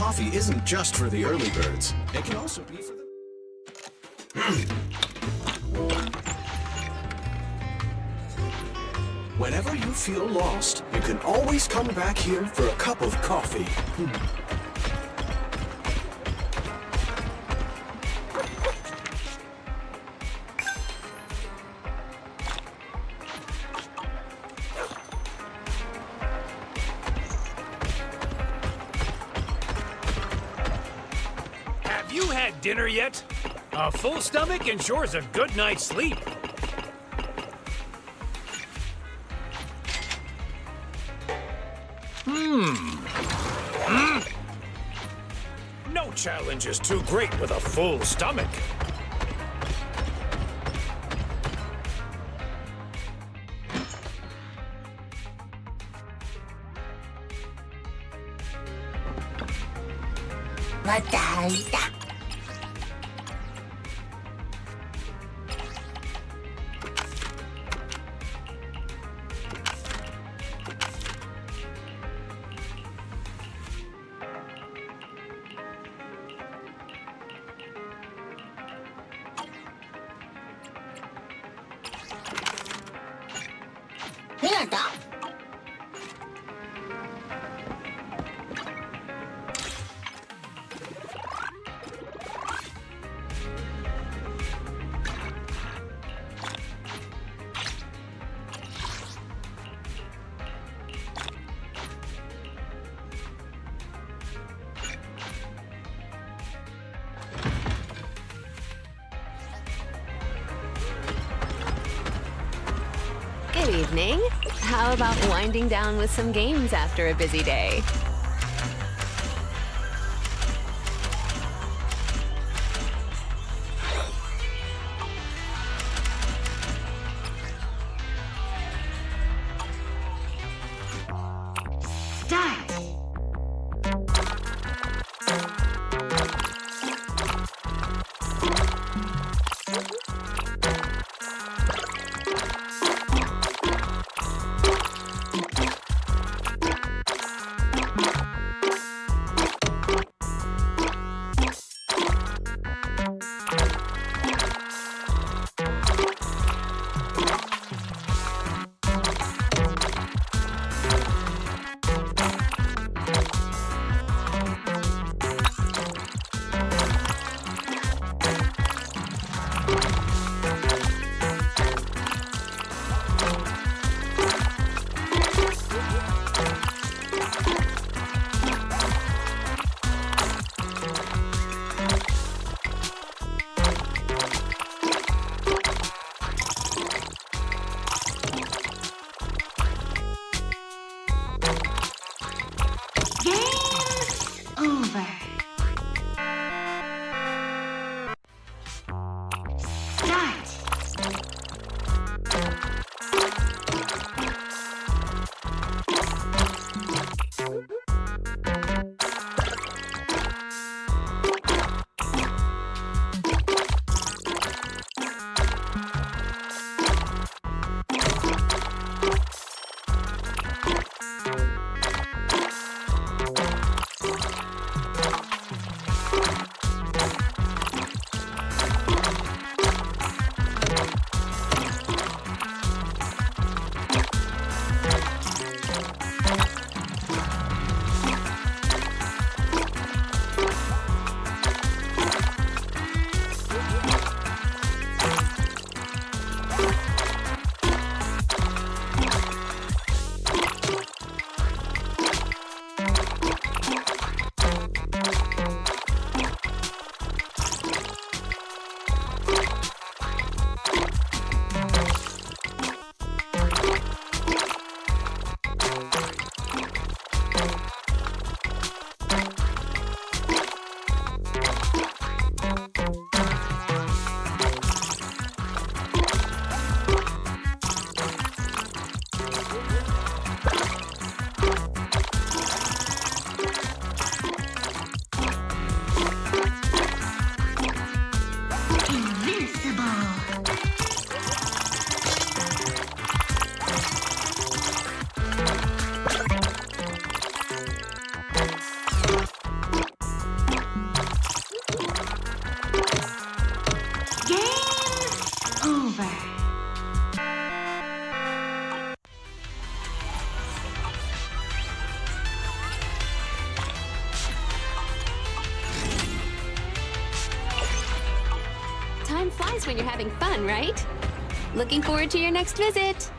coffee isn't just for the early birds. It can also be for the... Whenever you feel lost, you can always come back here for a cup of coffee. Have you had dinner yet? A full stomach ensures a good night's sleep. No challenge is too great with a full stomach. Good evening. How about winding down with some games after a busy day? Time flies when you're having fun, right? Looking forward to your next visit.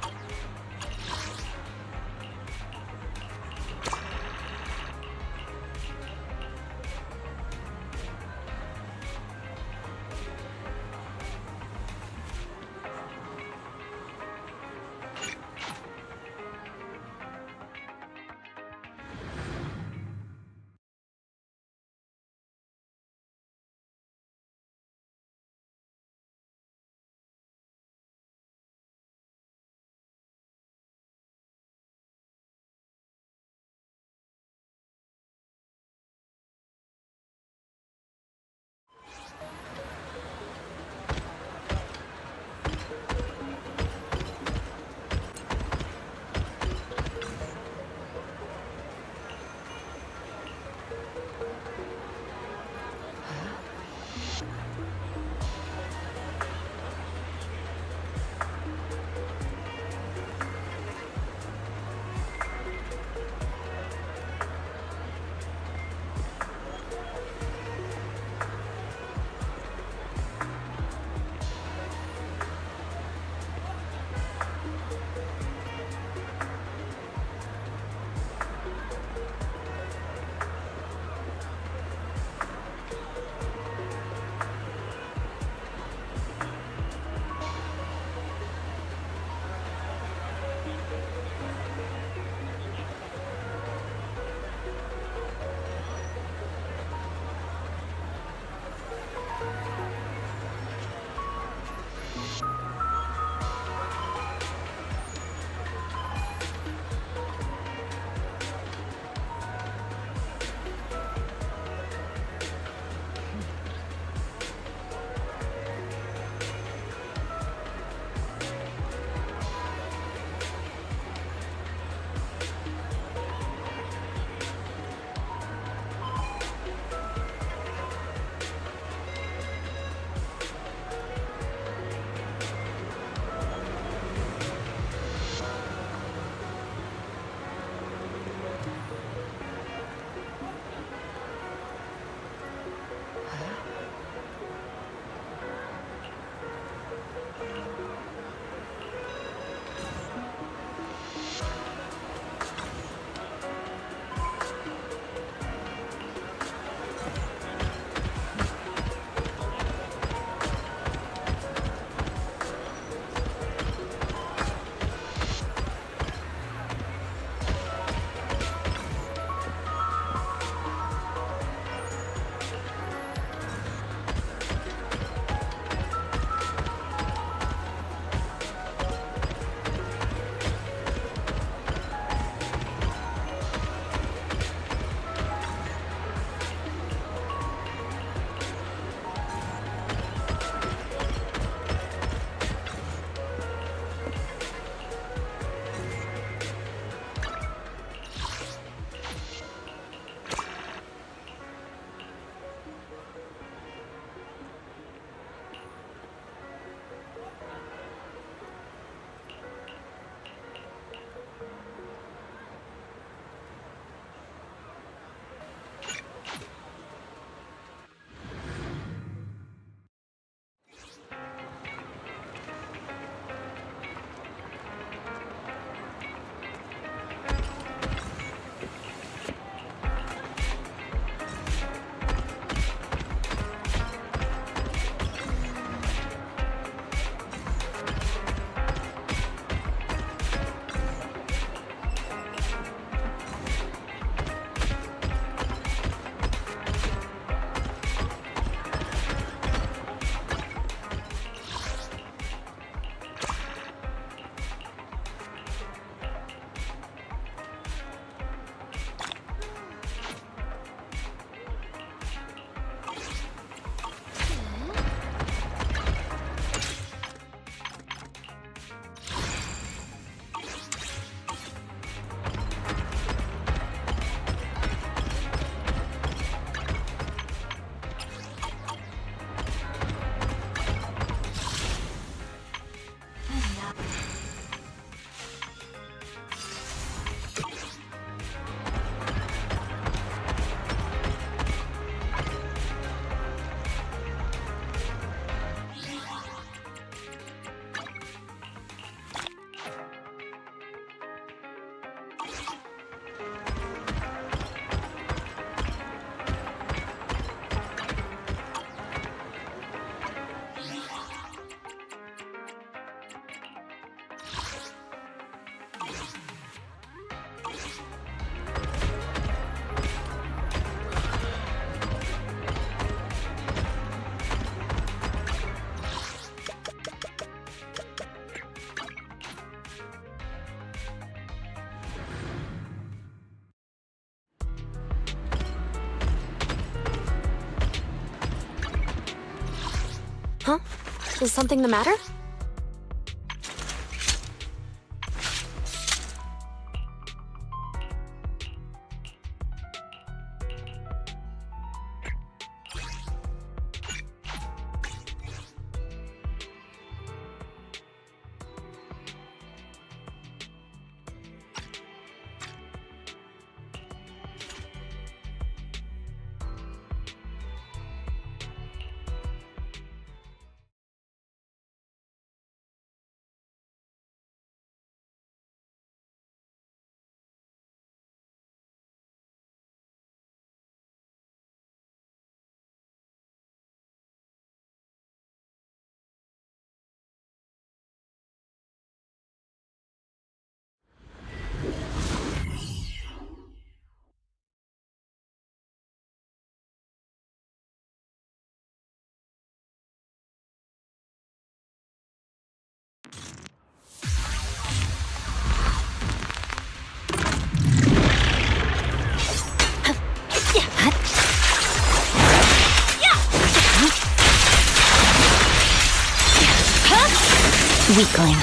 Huh? Is something the matter? Weakling.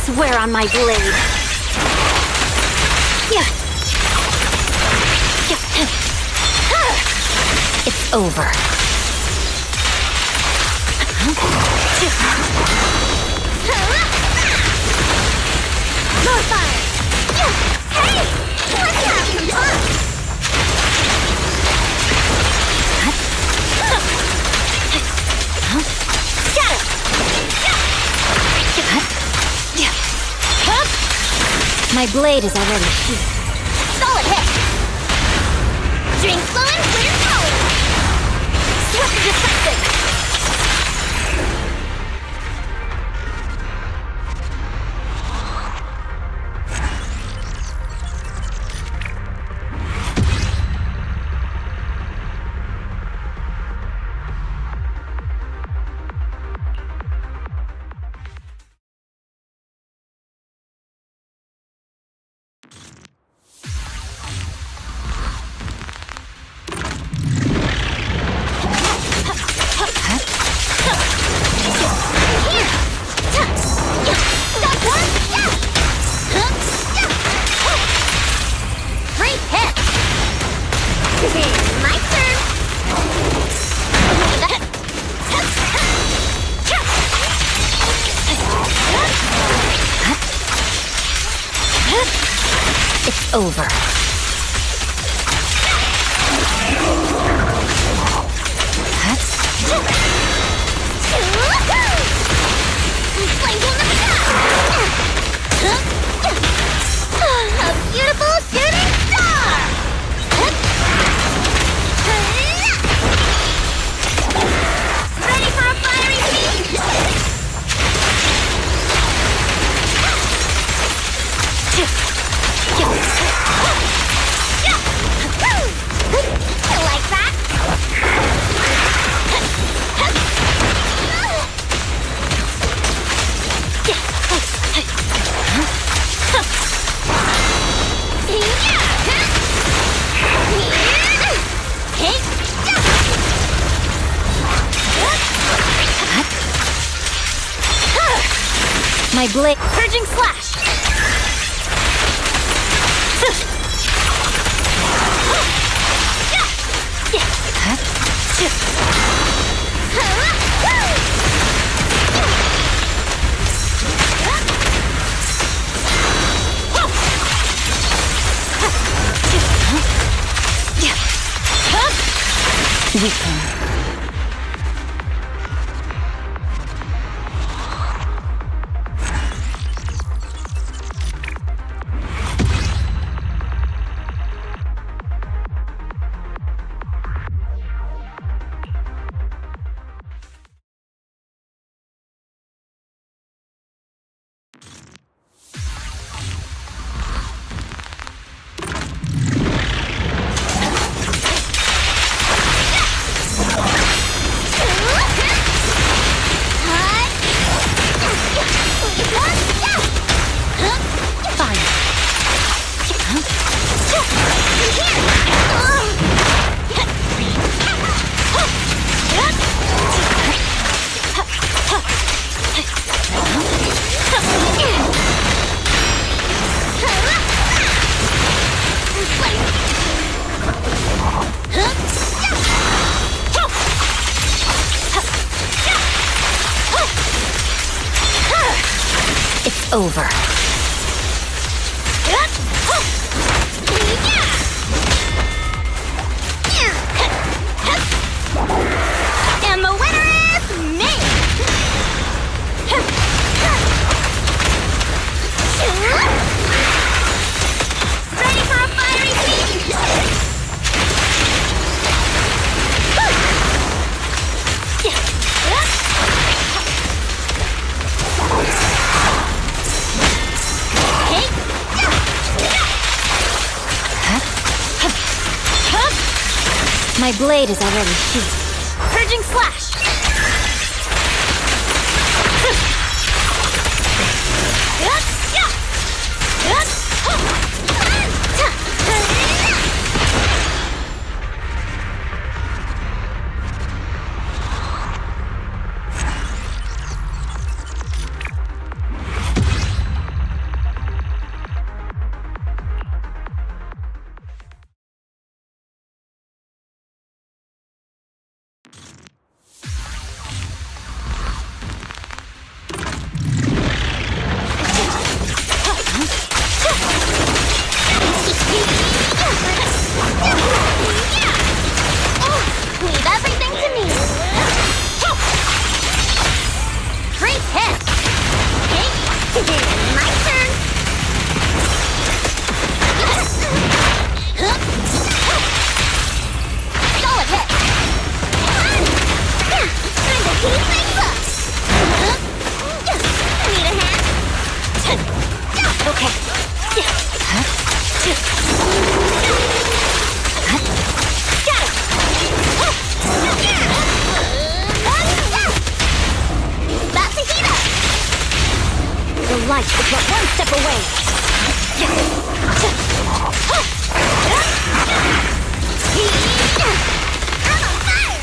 Swear on my blade. It's over. More fire! Hey! Let's have some fun! My blade is already sheathed. Solid hit! Drink fluid, clear power! Swift and decisive! It's over. A beautiful shooting star! Ready for a fiery feast? You like that? My blade. Purging slash! Weakling. It's over. And the winner is me! Ready for a fiery feast? My blade is already sheathed. Purging slash! Leave everything to me. Great hit. My turn. Solid hit. Time to heat things up. Need a hand? Okay. That's a heat up. The light is but one step away. I'm on fire.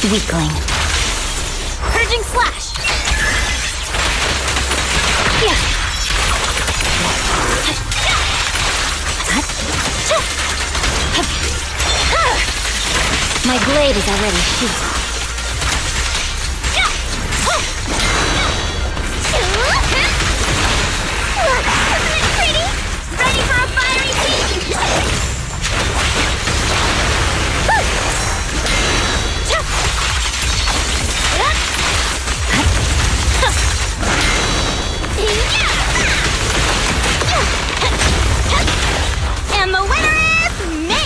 Weakling. Purging slash. My blade is already sheathed. Isn't it pretty? Ready for a fiery feast? And the winner is me!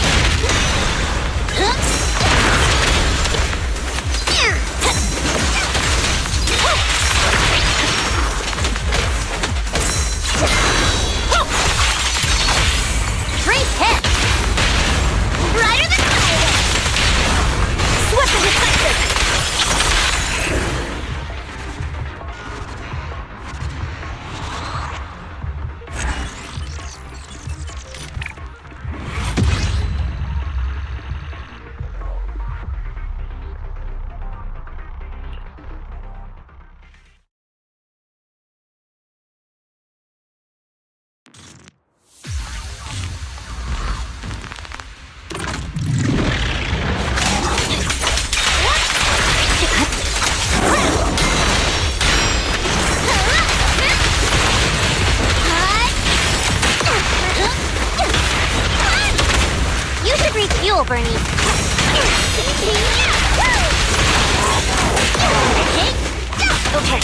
Great hit! Brighter than fire! Swift and decisive! You should refuel, Bernie. Okay.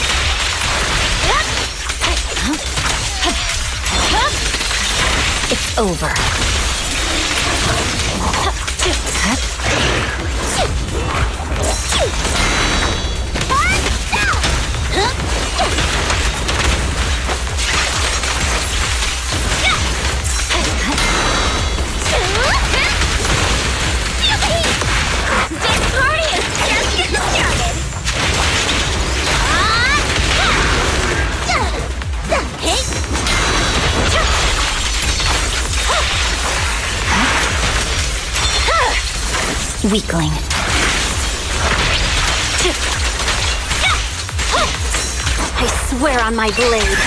It's over. This party is just getting started. Weakling. I swear on my blade.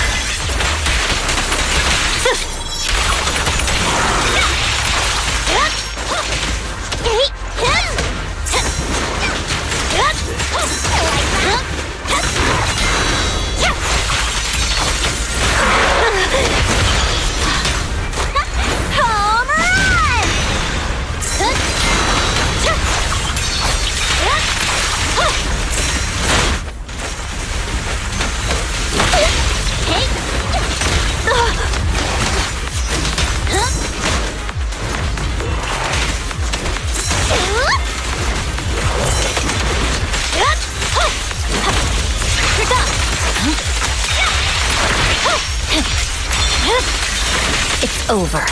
over.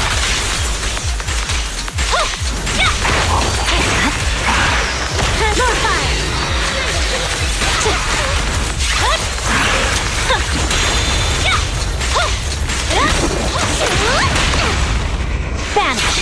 More fire! Vanish.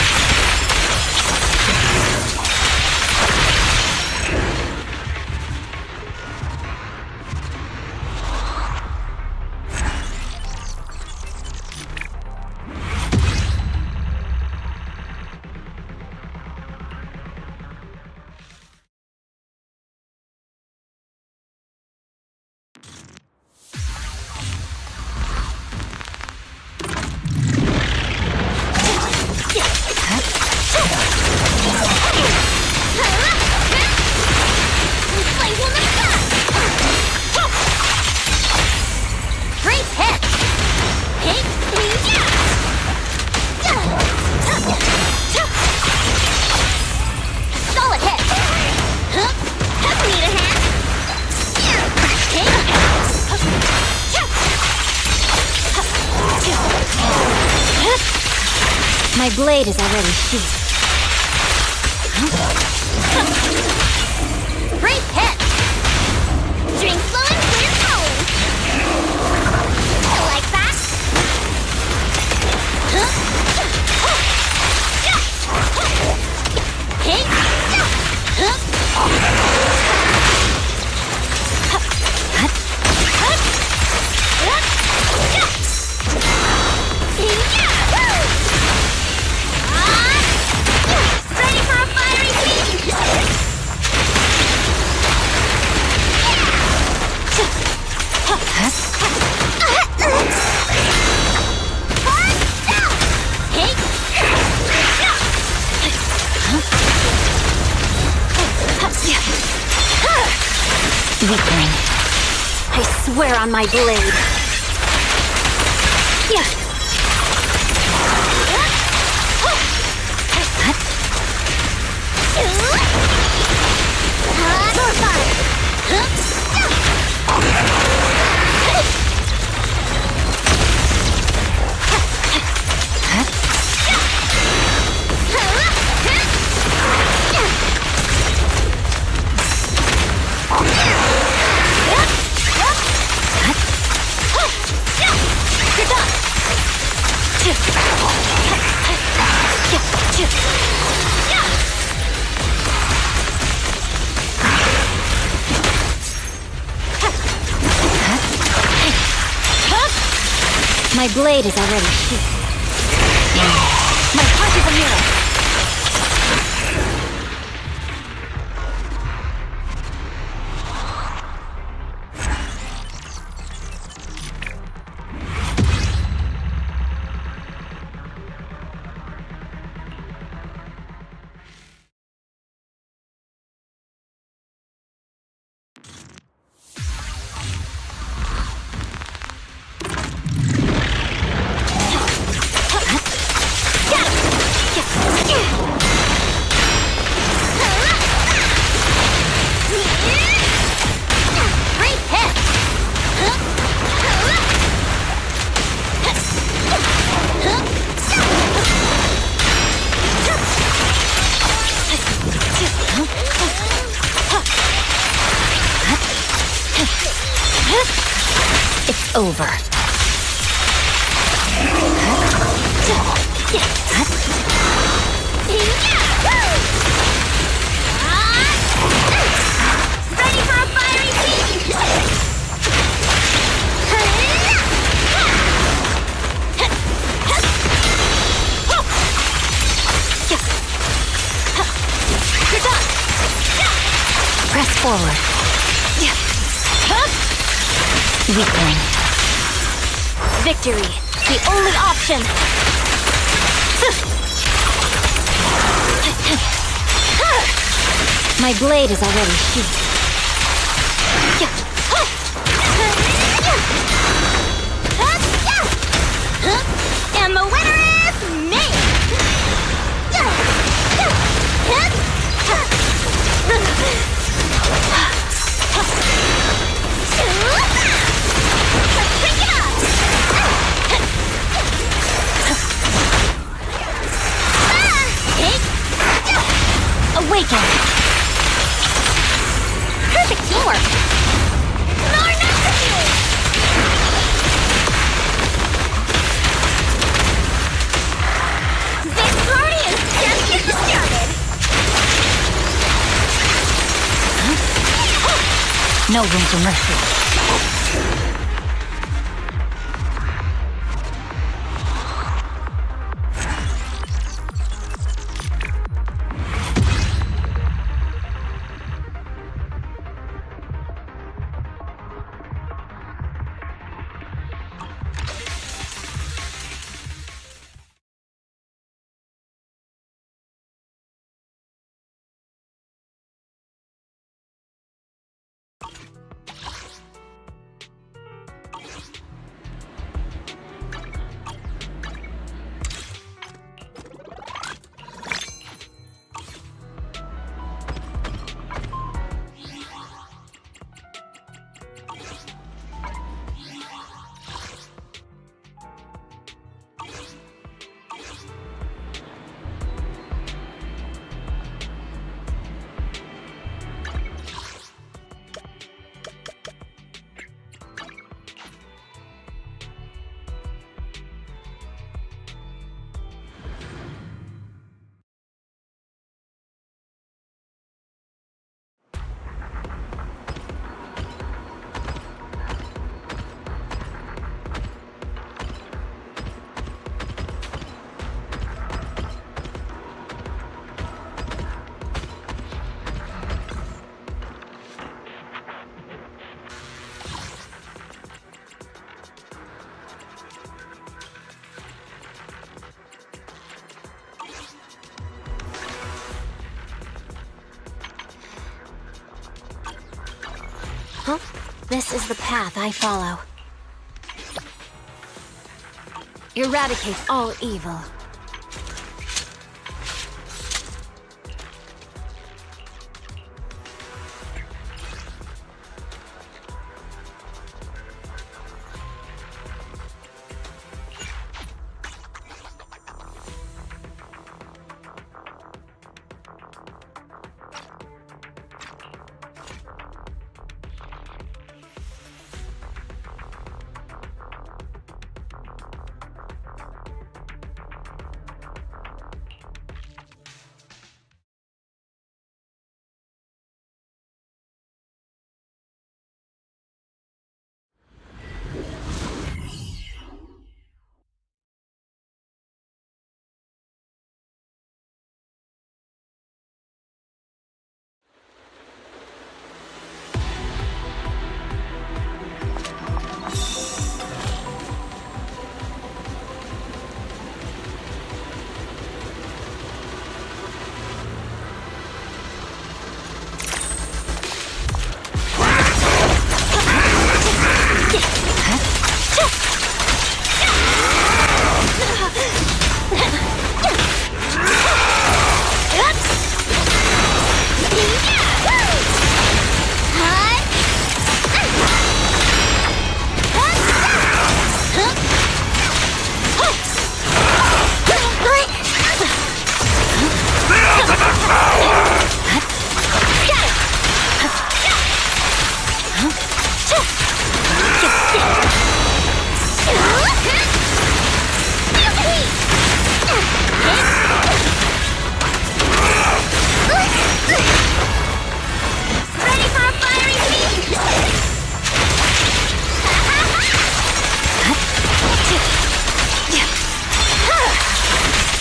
My blade is already sheathed. Great hit! Drink flowing, clear cold! You like that? Ready for a fiery feast! Weakling. I swear on my blade. More fire! My blade is already sheathed. My punch is a mirror. It's over. Ready for a fiery feast! Press forward. Weakling. Victory, the only option! My blade is already sheathed. And the winner is me! Let's pick it up! no room for mercy. Huh? This is the path I follow. Eradicate all evil.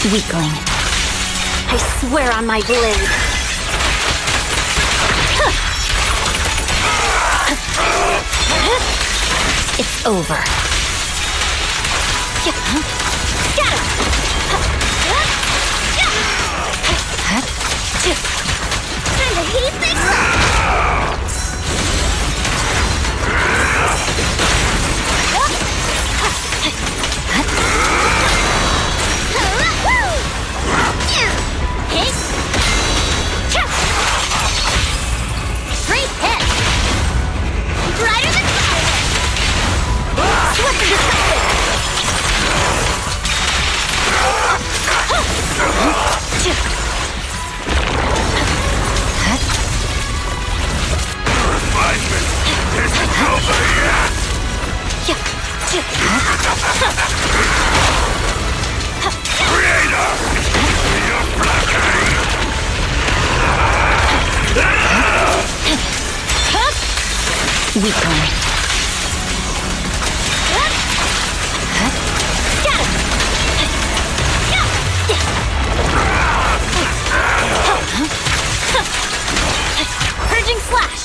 Weakling. I swear on my blade. It's over. Time to heat things up. Great hit! Brighter than fire! Swift and decisive! Refinement isn't over yet! Creator! You're blocking! Weakling. Purging slash.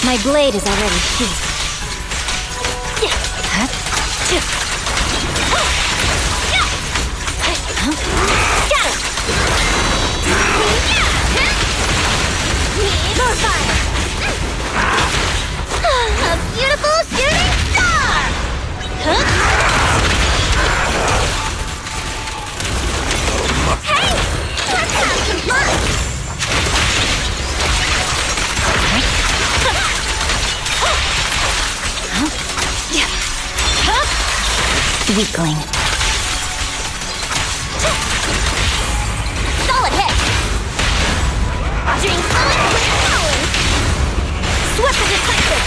My blade is already sheathed. More fire. A beautiful shooting star. Hey, let's have some fun. Weakling. Solid hit. Doing solid with power. Swift and decisive.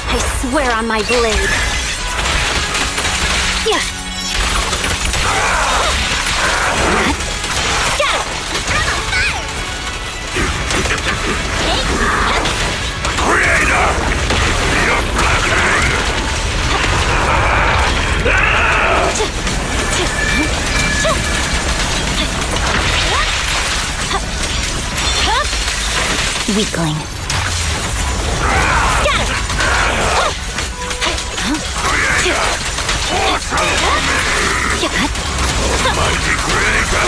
I swear on my blade. Yeah. Creator! You're blocking! Weakling. Mighty Creator,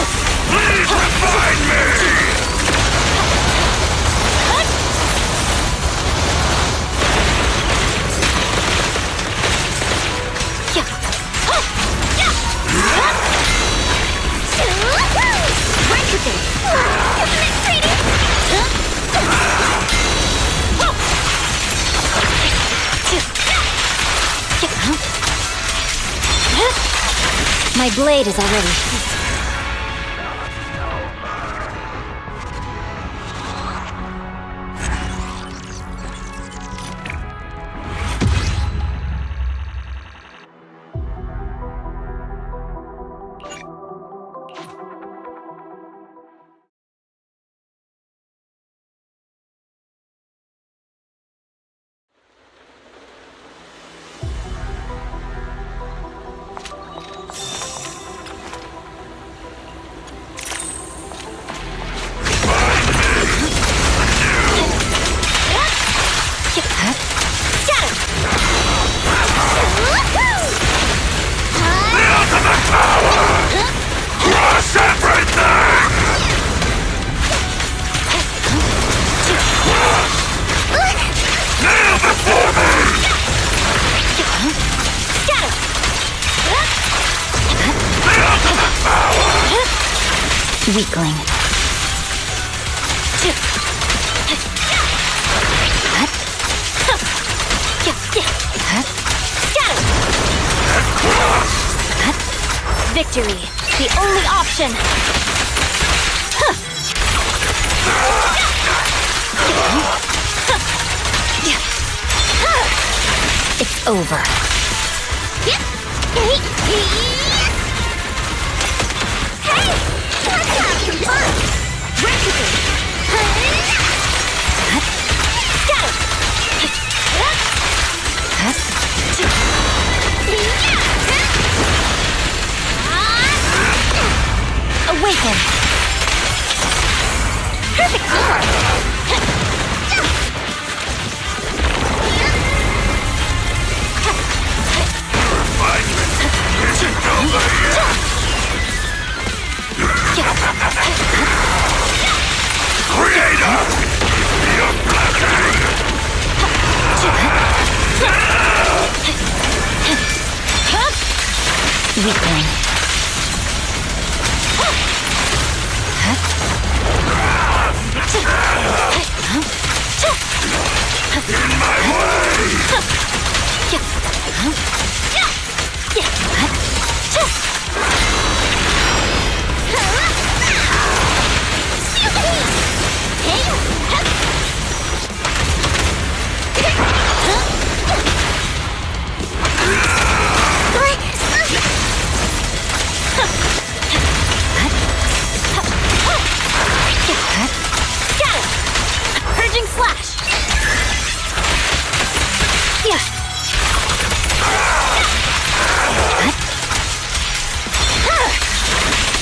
please revive me! My blade is already sheathed. Weakling. Victory, the only option. It's over. Hey, let's have some fun. Awaken. Perfect teamwork. Isn't over yet! Creator! You're blocking! Weakling. In my way!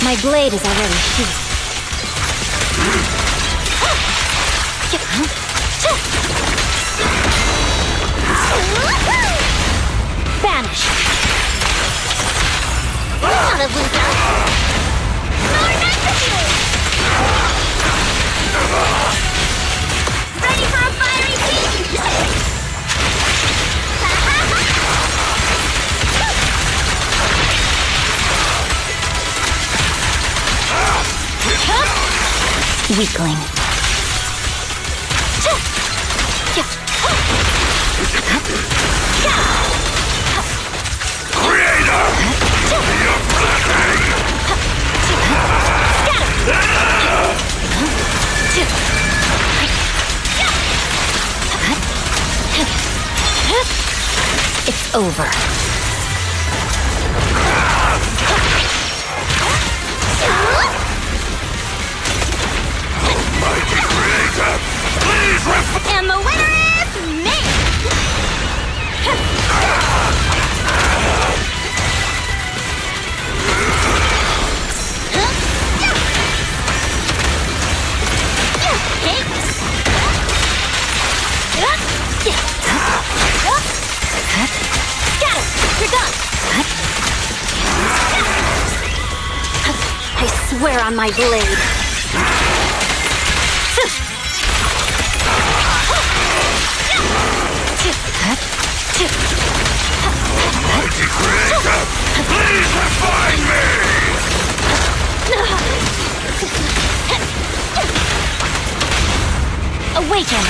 My blade is already sheathed. Vanish. Not a loser. More nitrogen! Ready for a fiery feast? Weakling. Creator! You're blessing! It's over. Mighty Creator! Please And the winner is me! You're done. I swear on my blade. Mighty Creator! Please refine me! Awaken.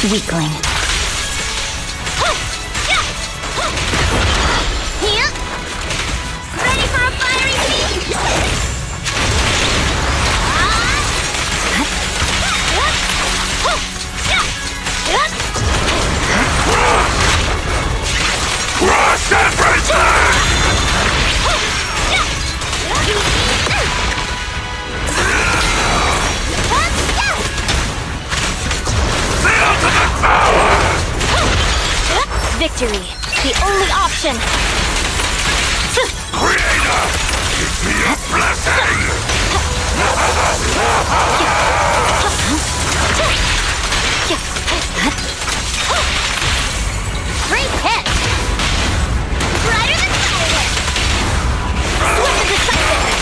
Weakling. Ready for a fiery feast! Crush everything! The ultimate power! Victory, the only option. Creator, give me a blessing! Great hit! Brighter than fireworks! Swift and decisive!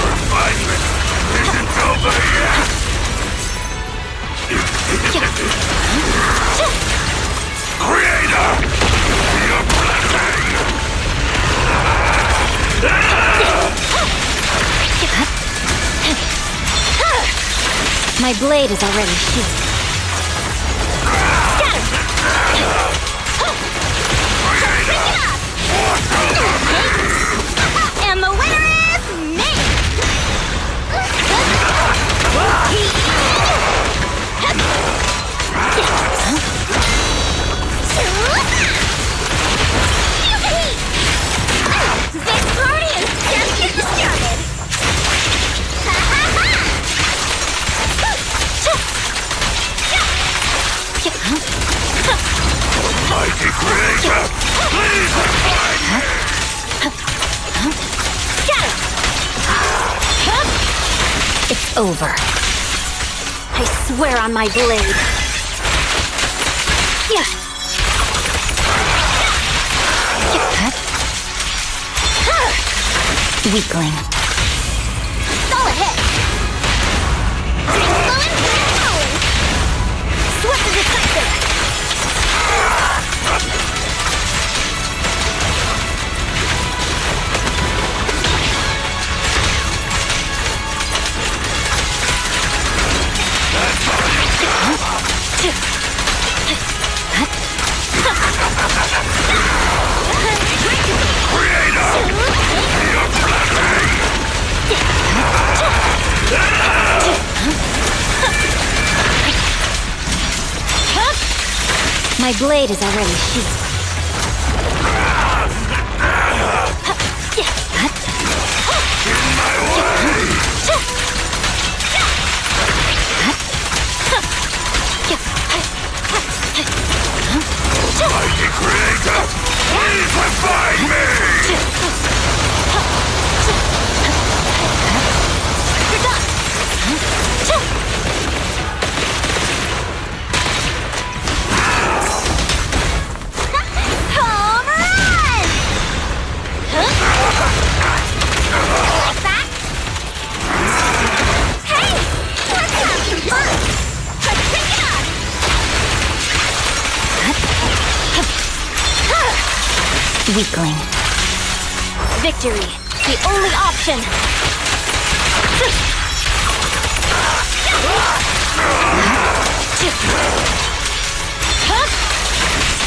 Refinement isn't over yet! Creator, give me a blessing! My blade is already sheathed. And the winner is me! This party is just getting started! Mighty Creator, please revive me! It's over. I swear on my blade. Yeah. Weakling. Solid hit! Flowing, flowing! Swift and decisive! My blade is already sheathed. Mighty Creator, please revive me! You're done! Home run! Like that? Hey! Let's have some fun! Let's pick it up! Weakling. Victory, the only option.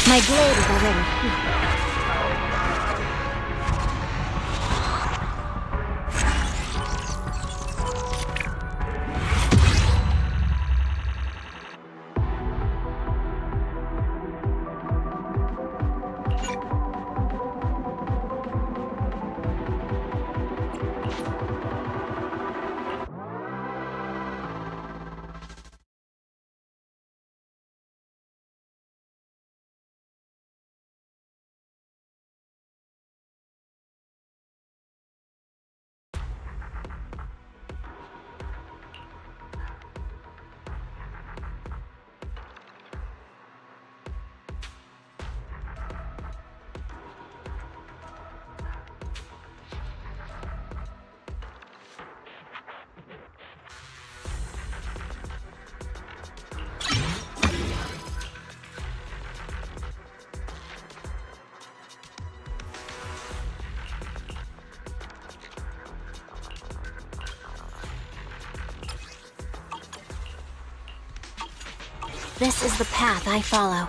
My blade is already sheathed. This is the path I follow.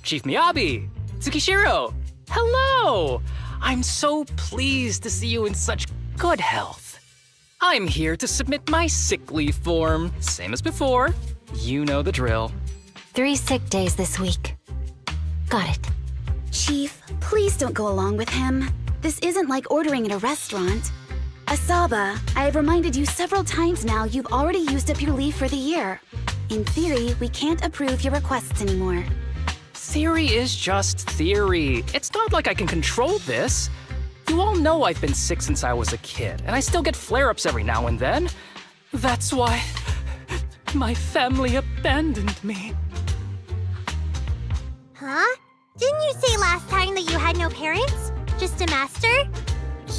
Chief Miyabi! Tsukishiro! Hello! I'm so pleased to see you in such good health. I'm here to submit my sick leave form. Same as before. You know the drill. 3 sick days this week. Got it. Chief, please don't go along with him. This isn't like ordering at a restaurant. Asaba, I have reminded you several times now you've already used up your leave for the year. In theory, we can't approve your requests anymore. Theory is just theory. It's not like I can control this. You all know I've been sick since I was a kid, and I still get flare-ups every now and then. That's why my family abandoned me. Huh? Didn't you say last time that you had no parents? Just a master?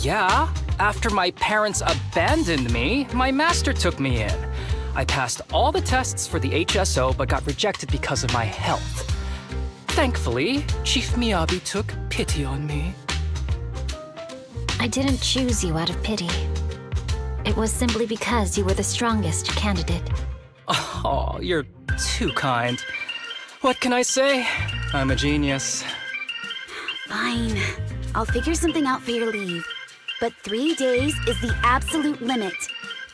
Yeah, after my parents abandoned me, my master took me in. I passed all the tests for the HSO but got rejected because of my health. Thankfully, Chief Miyabi took pity on me. I didn't choose you out of pity. It was simply because you were the strongest candidate. Oh, you're too kind. What can I say? I'm a genius. Fine. I'll figure something out for your leave. But 3 days is the absolute limit.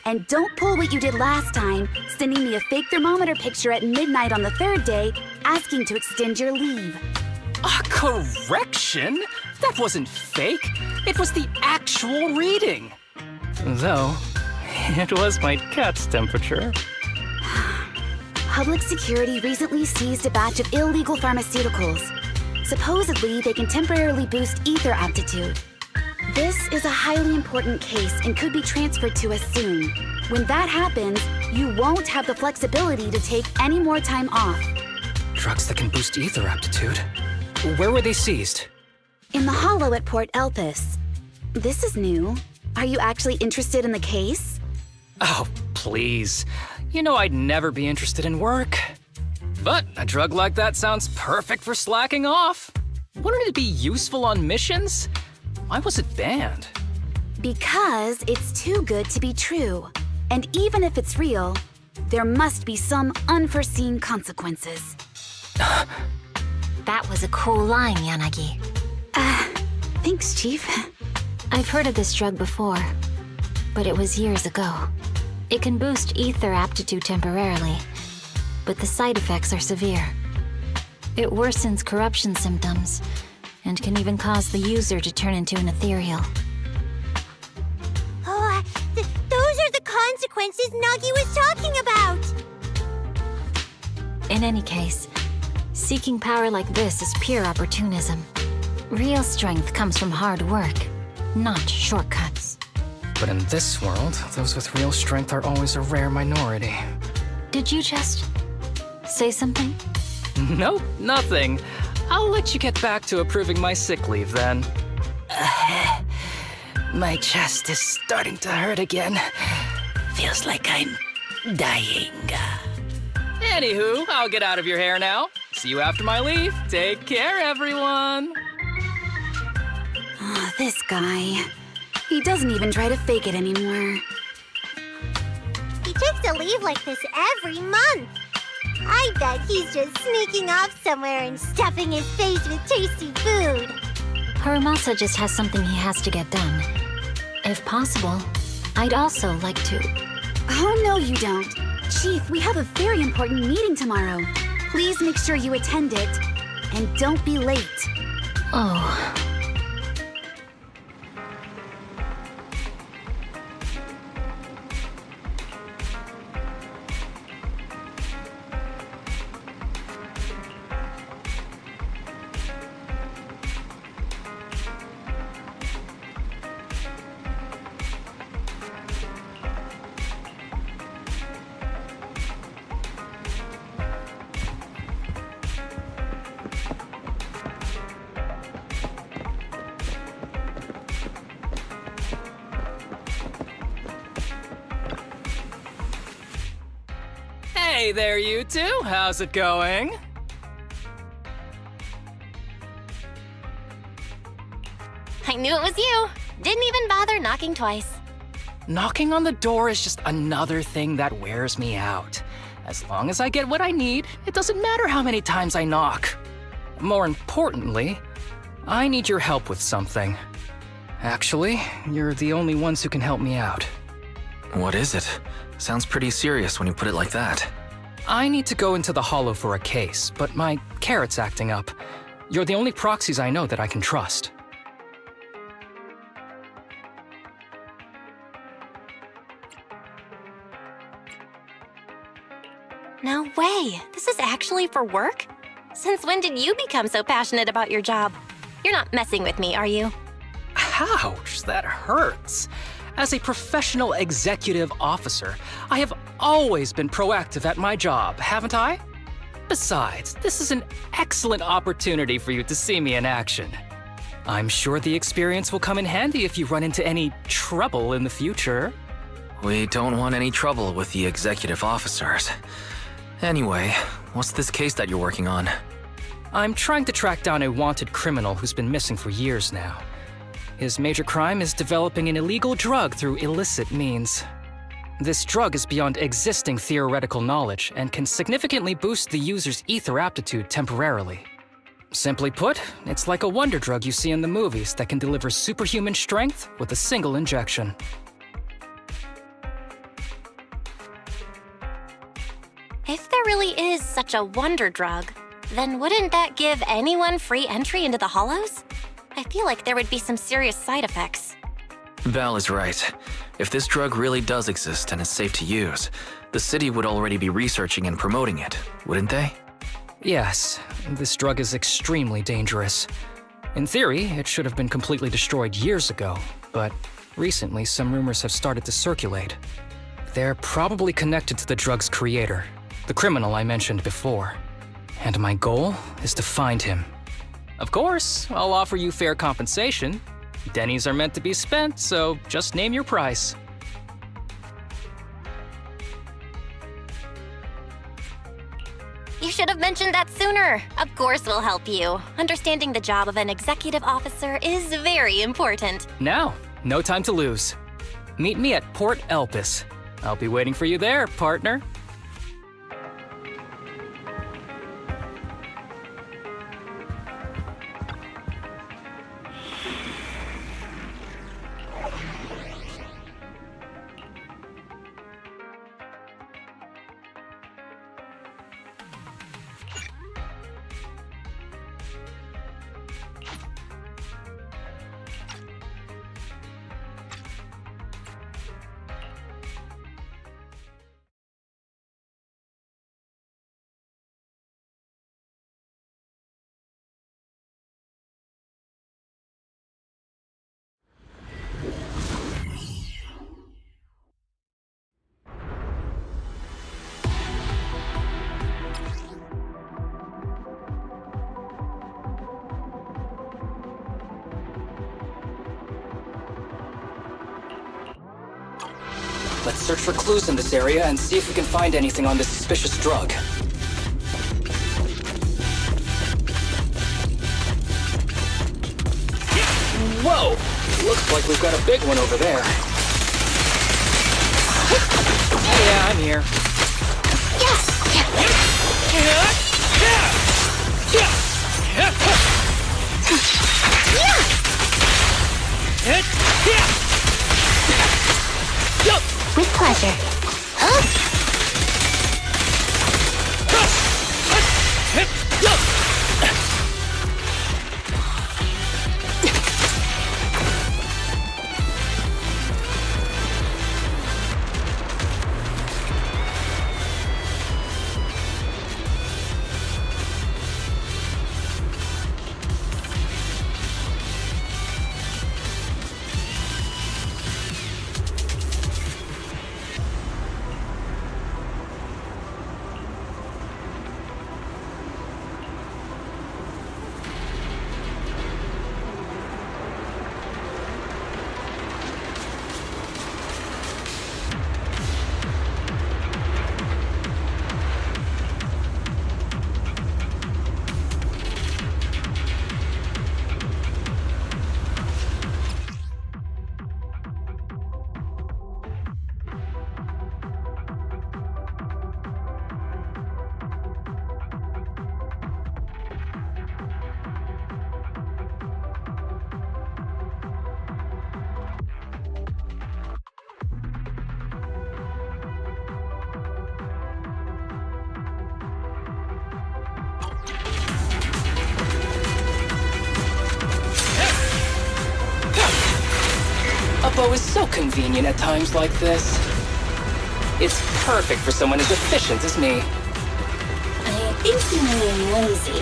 And don't pull what you did last time, sending me a fake thermometer picture at midnight on the 3rd day, asking to extend your leave. A correction? That wasn't fake. It was the actual reading. Though, it was my cat's temperature. Public security recently seized a batch of illegal pharmaceuticals. Supposedly, they can temporarily boost ether aptitude. This is a highly important case and could be transferred to us soon. When that happens, you won't have the flexibility to take any more time off. Drugs that can boost ether aptitude? Where were they seized? In the hollow at Port Elpis. This is new. Are you actually interested in the case? Oh, please. You know I'd never be interested in work. But a drug like that sounds perfect for slacking off. Wouldn't it be useful on missions? Why was it banned? Because it's too good to be true. And even if it's real, there must be some unforeseen consequences. That was a cool line, Yanagi. Thanks, Chief. I've heard of this drug before, but it was years ago. It can boost ether aptitude temporarily, but the side effects are severe. It worsens corruption symptoms, and can even cause the user to turn into an ethereal. Oh, those are the consequences Nagi was talking about! In any case, seeking power like this is pure opportunism. Real strength comes from hard work, not shortcuts. But in this world, those with real strength are always a rare minority. Did you just say something? Nope, nothing. I'll let you get back to approving my sick leave then. My chest is starting to hurt again. Feels like I'm dying. Anywho, I'll get out of your hair now. See you after my leave. Take care, everyone. Oh, this guy. He doesn't even try to fake it anymore. He takes a leave like this every month. I bet he's just sneaking off somewhere and stuffing his face with tasty food. Haramasa just has something he has to get done. If possible, I'd also like to... Oh, no, you don't. Chief, we have a very important meeting tomorrow. Please make sure you attend it. And don't be late. Oh... Hey there, you two. How's it going? I knew it was you. Didn't even bother knocking twice. Knocking on the door is just another thing that wears me out. As long as I get what I need, it doesn't matter how many times I knock. More importantly, I need your help with something. Actually, you're the only ones who can help me out. What is it? Sounds pretty serious when you put it like that. I need to go into the Hollow for a case, but my carrot's acting up. You're the only proxies I know that I can trust. No way. This is actually for work? Since when did you become so passionate about your job? You're not messing with me, are you? Ouch, that hurts. As a professional executive officer, I have always been proactive at my job, haven't I? Besides, this is an excellent opportunity for you to see me in action. I'm sure the experience will come in handy if you run into any trouble in the future. We don't want any trouble with the executive officers. Anyway, what's this case that you're working on? I'm trying to track down a wanted criminal who's been missing for years now. His major crime is developing an illegal drug through illicit means. This drug is beyond existing theoretical knowledge and can significantly boost the user's ether aptitude temporarily. Simply put, it's like a wonder drug you see in the movies that can deliver superhuman strength with a single injection. If there really is such a wonder drug, then wouldn't that give anyone free entry into the Hollows? I feel like there would be some serious side effects. Val is right. If this drug really does exist and is safe to use, the city would already be researching and promoting it, wouldn't they? Yes, this drug is extremely dangerous. In theory, it should have been completely destroyed years ago, but recently some rumors have started to circulate. They're probably connected to the drug's creator, the criminal I mentioned before. And my goal is to find him. Of course, I'll offer you fair compensation. Dennies are meant to be spent, so just name your price. You should have mentioned that sooner. Of course we'll help you. Understanding the job of an executive officer is very important. Now, no time to lose. Meet me at Port Elpis. I'll be waiting for you there, partner. Let's search for clues in this area and see if we can find anything on this suspicious drug. Whoa! Looks like we've got a big one over there. Yeah, I'm here. capo is so convenient at times like this. It's perfect for someone as efficient as me. I think you mean lazy.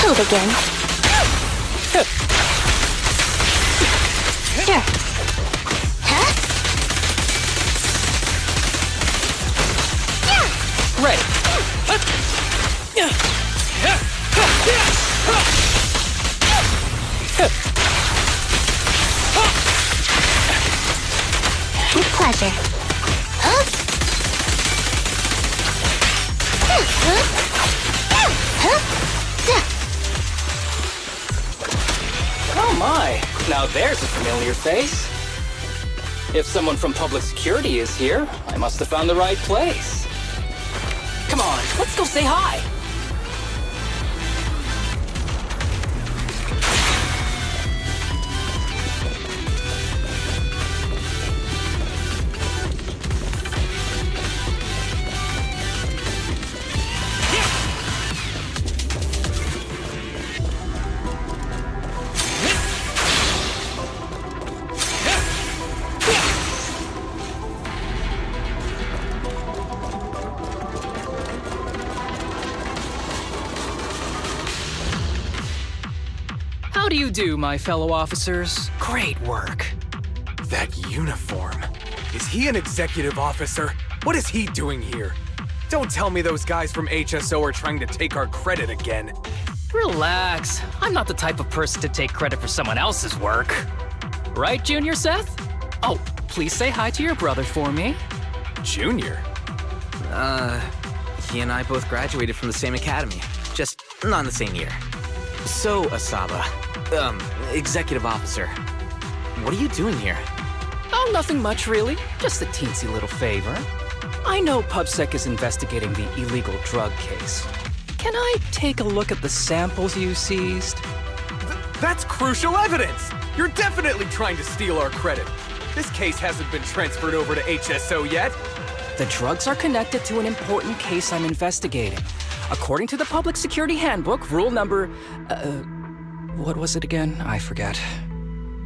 Hold again. Sure. Huh? Ready. With pleasure. Oh my, now there's a familiar face. If someone from public security is here, I must have found the right place. Come on, let's go say hi. How do you do, my fellow officers? Great work. That uniform. Is he an executive officer? What is he doing here? Don't tell me those guys from HSO are trying to take our credit again. Relax. I'm not the type of person to take credit for someone else's work. Right, Junior Seth? Oh, please say hi to your brother for me. Junior? He and I both graduated from the same academy. Just not in the same year. So, Asaba, executive officer, what are you doing here? Oh, nothing much, really. Just a teensy little favor. I know PubSec is investigating the illegal drug case. Can I take a look at the samples you seized? That's crucial evidence! You're definitely trying to steal our credit. This case hasn't been transferred over to HSO yet. The drugs are connected to an important case I'm investigating. According to the Public Security Handbook, rule number... what was it again? I forget.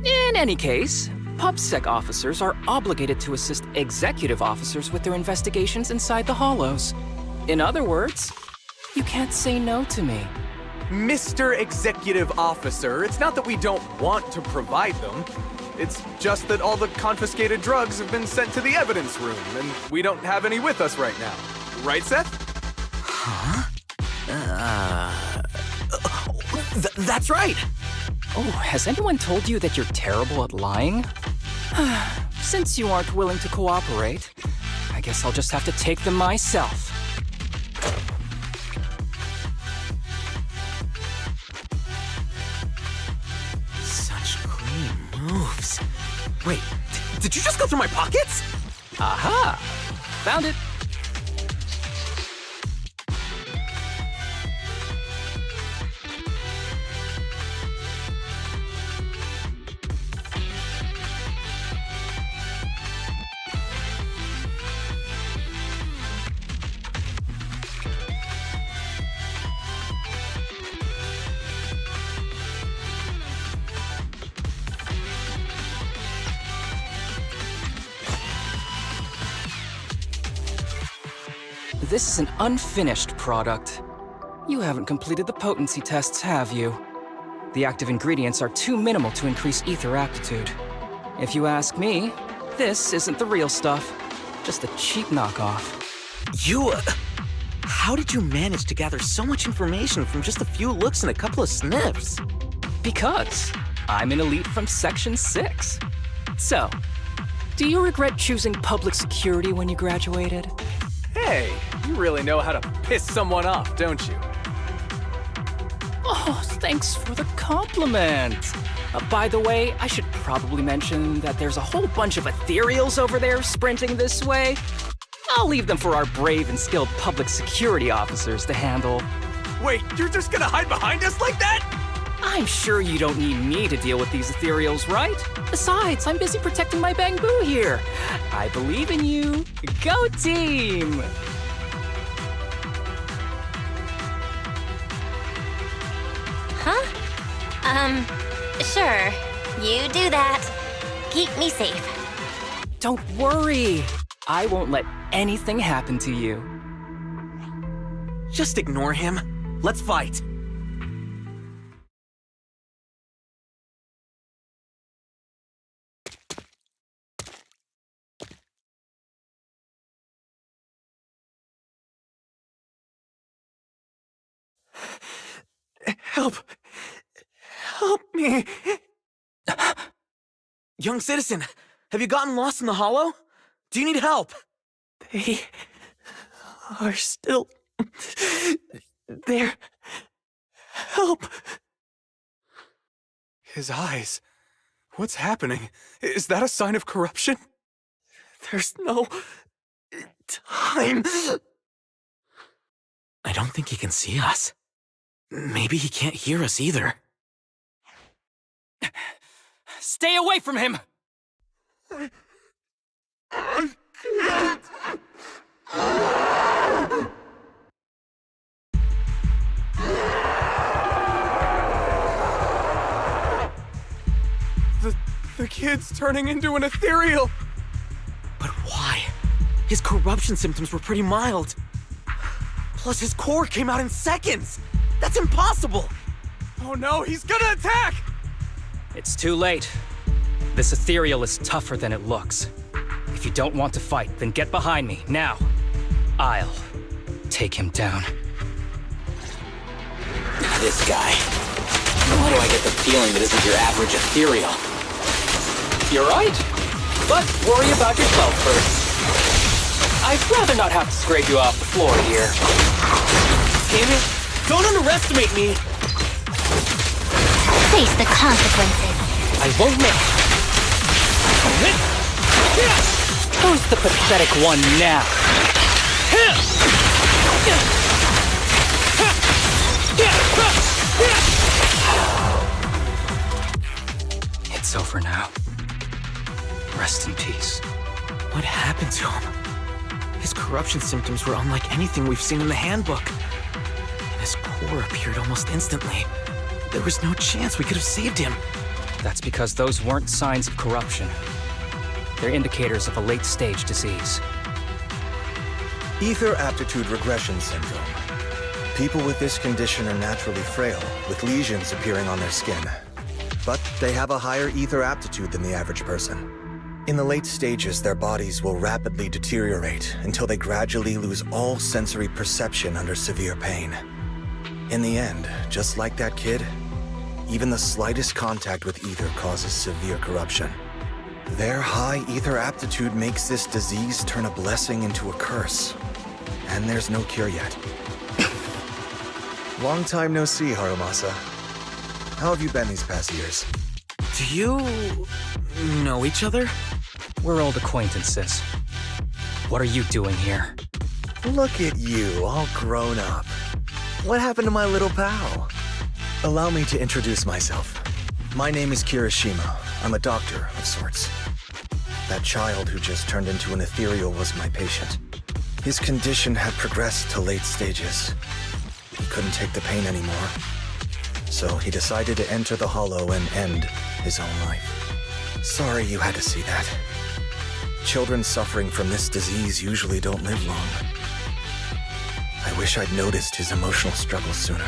In any case, PubSec officers are obligated to assist executive officers with their investigations inside the Hollows. In other words, you can't say no to me. Mr. Executive Officer, it's not that we don't want to provide them. It's just that all the confiscated drugs have been sent to the evidence room, and we don't have any with us right now. Right, Seth? Huh? That's right! Oh, has anyone told you that you're terrible at lying? Since you aren't willing to cooperate, I guess I'll just have to take them myself. Such clean moves. Wait, did you just go through my pockets? Aha! Found it. This is an unfinished product. You haven't completed the potency tests, have you? The active ingredients are too minimal to increase ether aptitude. If you ask me, this isn't the real stuff. Just a cheap knockoff. You... how did you manage to gather so much information from just a few looks and a couple of sniffs? Because I'm an elite from Section 6. So, do you regret choosing public security when you graduated? Hey, you really know how to piss someone off, don't you? Oh, thanks for the compliment. By the way, I should probably mention that there's a whole bunch of ethereals over there sprinting this way. I'll leave them for our brave and skilled public security officers to handle. Wait, you're just gonna hide behind us like that? I'm sure you don't need me to deal with these ethereals, right? Besides, I'm busy protecting my bamboo here. I believe in you. Go team! Huh? Sure. You do that. Keep me safe. Don't worry. I won't let anything happen to you. Just ignore him. Let's fight. Help! Help me! Young citizen, have you gotten lost in the hollow? Do you need help? They are still there. Help! His eyes. What's happening? Is that a sign of corruption? There's no time. I don't think he can see us. Maybe he can't hear us either. Stay away from him! I can't. The kid's turning into an ethereal. But why? His corruption symptoms were pretty mild. Plus his core came out in seconds. That's impossible! Oh no, he's gonna attack! It's too late. This ethereal is tougher than it looks. If you don't want to fight, then get behind me, now. I'll take him down. This guy. Why do I get the feeling that isn't your average ethereal? You're right. But worry about yourself first. I'd rather not have to scrape you off the floor here. Damn it! Don't underestimate me! Face the consequences. I won't miss. Who's the pathetic one now? It's over now. Rest in peace. What happened to him? His corruption symptoms were unlike anything we've seen in the handbook. And his core appeared almost instantly. There was no chance we could have saved him. That's because those weren't signs of corruption. They're indicators of a late-stage disease. Ether aptitude regression syndrome. People with this condition are naturally frail, with lesions appearing on their skin. But they have a higher ether aptitude than the average person. In the late stages, their bodies will rapidly deteriorate until they gradually lose all sensory perception under severe pain. In the end, just like that kid, even the slightest contact with ether causes severe corruption. Their high ether aptitude makes this disease turn a blessing into a curse. And there's no cure yet. Long time no see, Harumasa. How have you been these past years? Do you know each other? We're old acquaintances. What are you doing here? Look at you, all grown up. What happened to my little pal? Allow me to introduce myself. My name is Kirishima. I'm a doctor of sorts. That child who just turned into an ethereal was my patient. His condition had progressed to late stages. He couldn't take the pain anymore. So he decided to enter the hollow and end his own life. Sorry you had to see that. Children suffering from this disease usually don't live long. I wish I'd noticed his emotional struggles sooner.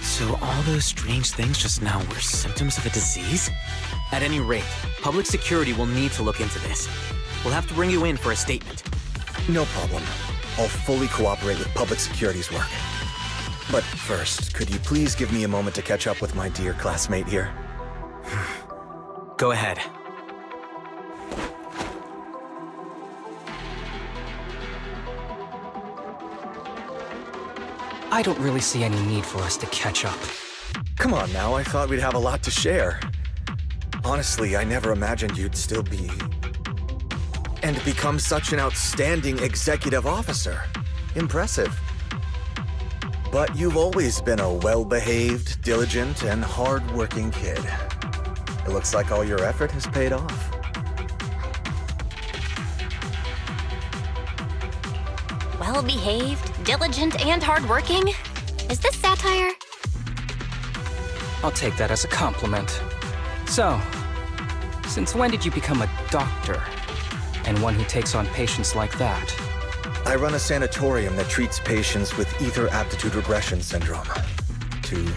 So all those strange things just now were symptoms of a disease? At any rate, public security will need to look into this. We'll have to bring you in for a statement. No problem. I'll fully cooperate with public security's work. But first, could you please give me a moment to catch up with my dear classmate here? Go ahead. I don't really see any need for us to catch up. Come on now, I thought we'd have a lot to share. Honestly, I never imagined you'd still be... and become such an outstanding executive officer. Impressive. But you've always been a well-behaved, diligent, and hard-working kid. It looks like all your effort has paid off. Well-behaved, diligent, and hardworking? Is this satire? I'll take that as a compliment. So, since when did you become a doctor? And one who takes on patients like that? I run a sanatorium that treats patients with ether aptitude regression syndrome to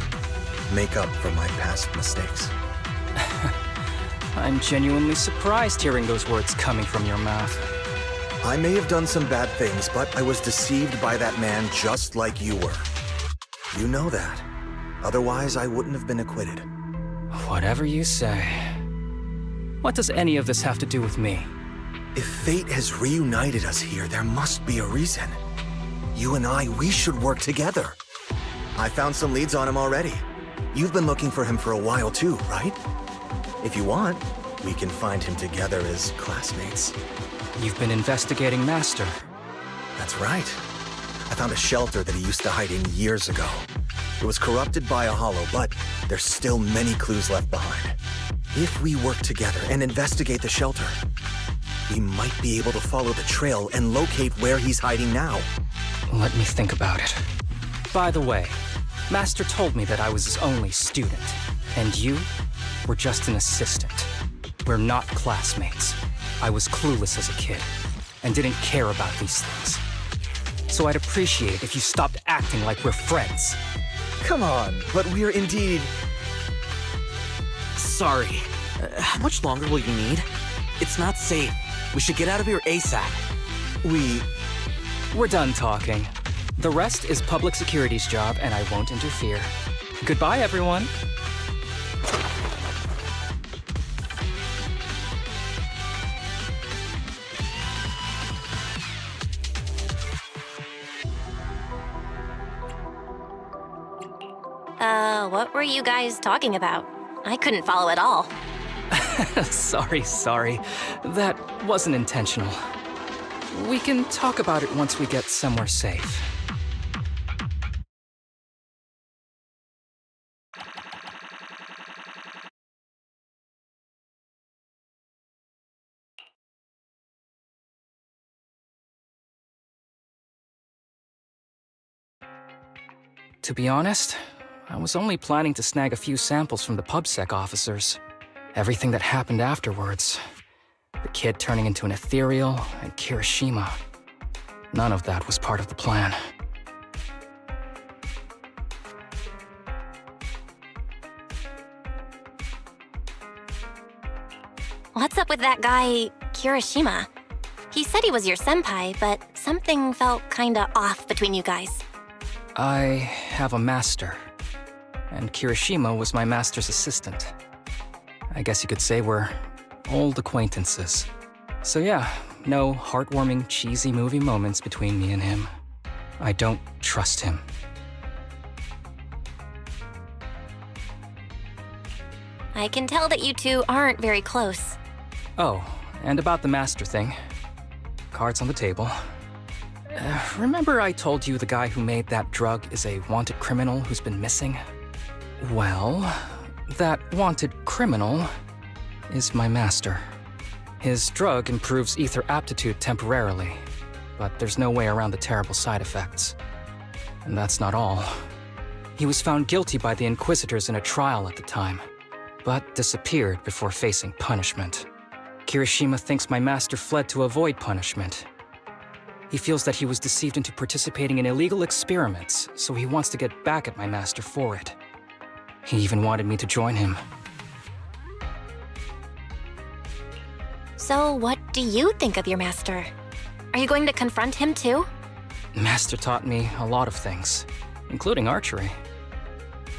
make up for my past mistakes. I'm genuinely surprised hearing those words coming from your mouth. I may have done some bad things, but I was deceived by that man just like you were. You know that. Otherwise, I wouldn't have been acquitted. Whatever you say. What does any of this have to do with me? If fate has reunited us here, there must be a reason. You and I, we should work together. I found some leads on him already. You've been looking for him for a while too, right? If you want, we can find him together as classmates. You've been investigating Master. That's right. I found a shelter that he used to hide in years ago. It was corrupted by a hollow, but there's still many clues left behind. If we work together and investigate the shelter, we might be able to follow the trail and locate where he's hiding now. Let me think about it. By the way, Master told me that I was his only student, and you were just an assistant. We're not classmates. I was clueless as a kid, and didn't care about these things. So I'd appreciate if you stopped acting like we're friends. Come on, but we're indeed... Sorry. How much longer will you need? It's not safe. We should get out of here ASAP. We're done talking. The rest is public security's job, and I won't interfere. Goodbye, everyone. What were you guys talking about? I couldn't follow at all. Sorry. That wasn't intentional. We can talk about it once we get somewhere safe. To be honest, I was only planning to snag a few samples from the PubSec officers. Everything that happened afterwards. The kid turning into an ethereal, and Kirishima. None of that was part of the plan. What's up with that guy, Kirishima? He said he was your senpai, but something felt kinda off between you guys. I have a master, and Kirishima was my master's assistant. I guess you could say we're old acquaintances. So yeah, no heartwarming, cheesy movie moments between me and him. I don't trust him. I can tell that you two aren't very close. Oh, and about the master thing. Cards on the table. Remember I told you the guy who made that drug is a wanted criminal who's been missing? Well, that wanted criminal is my master. His drug improves ether aptitude temporarily, but there's no way around the terrible side effects. And that's not all. He was found guilty by the Inquisitors in a trial at the time, but disappeared before facing punishment. Kirishima thinks my master fled to avoid punishment. He feels that he was deceived into participating in illegal experiments, so he wants to get back at my master for it. He even wanted me to join him. So what do you think of your master? Are you going to confront him too? Master taught me a lot of things, including archery.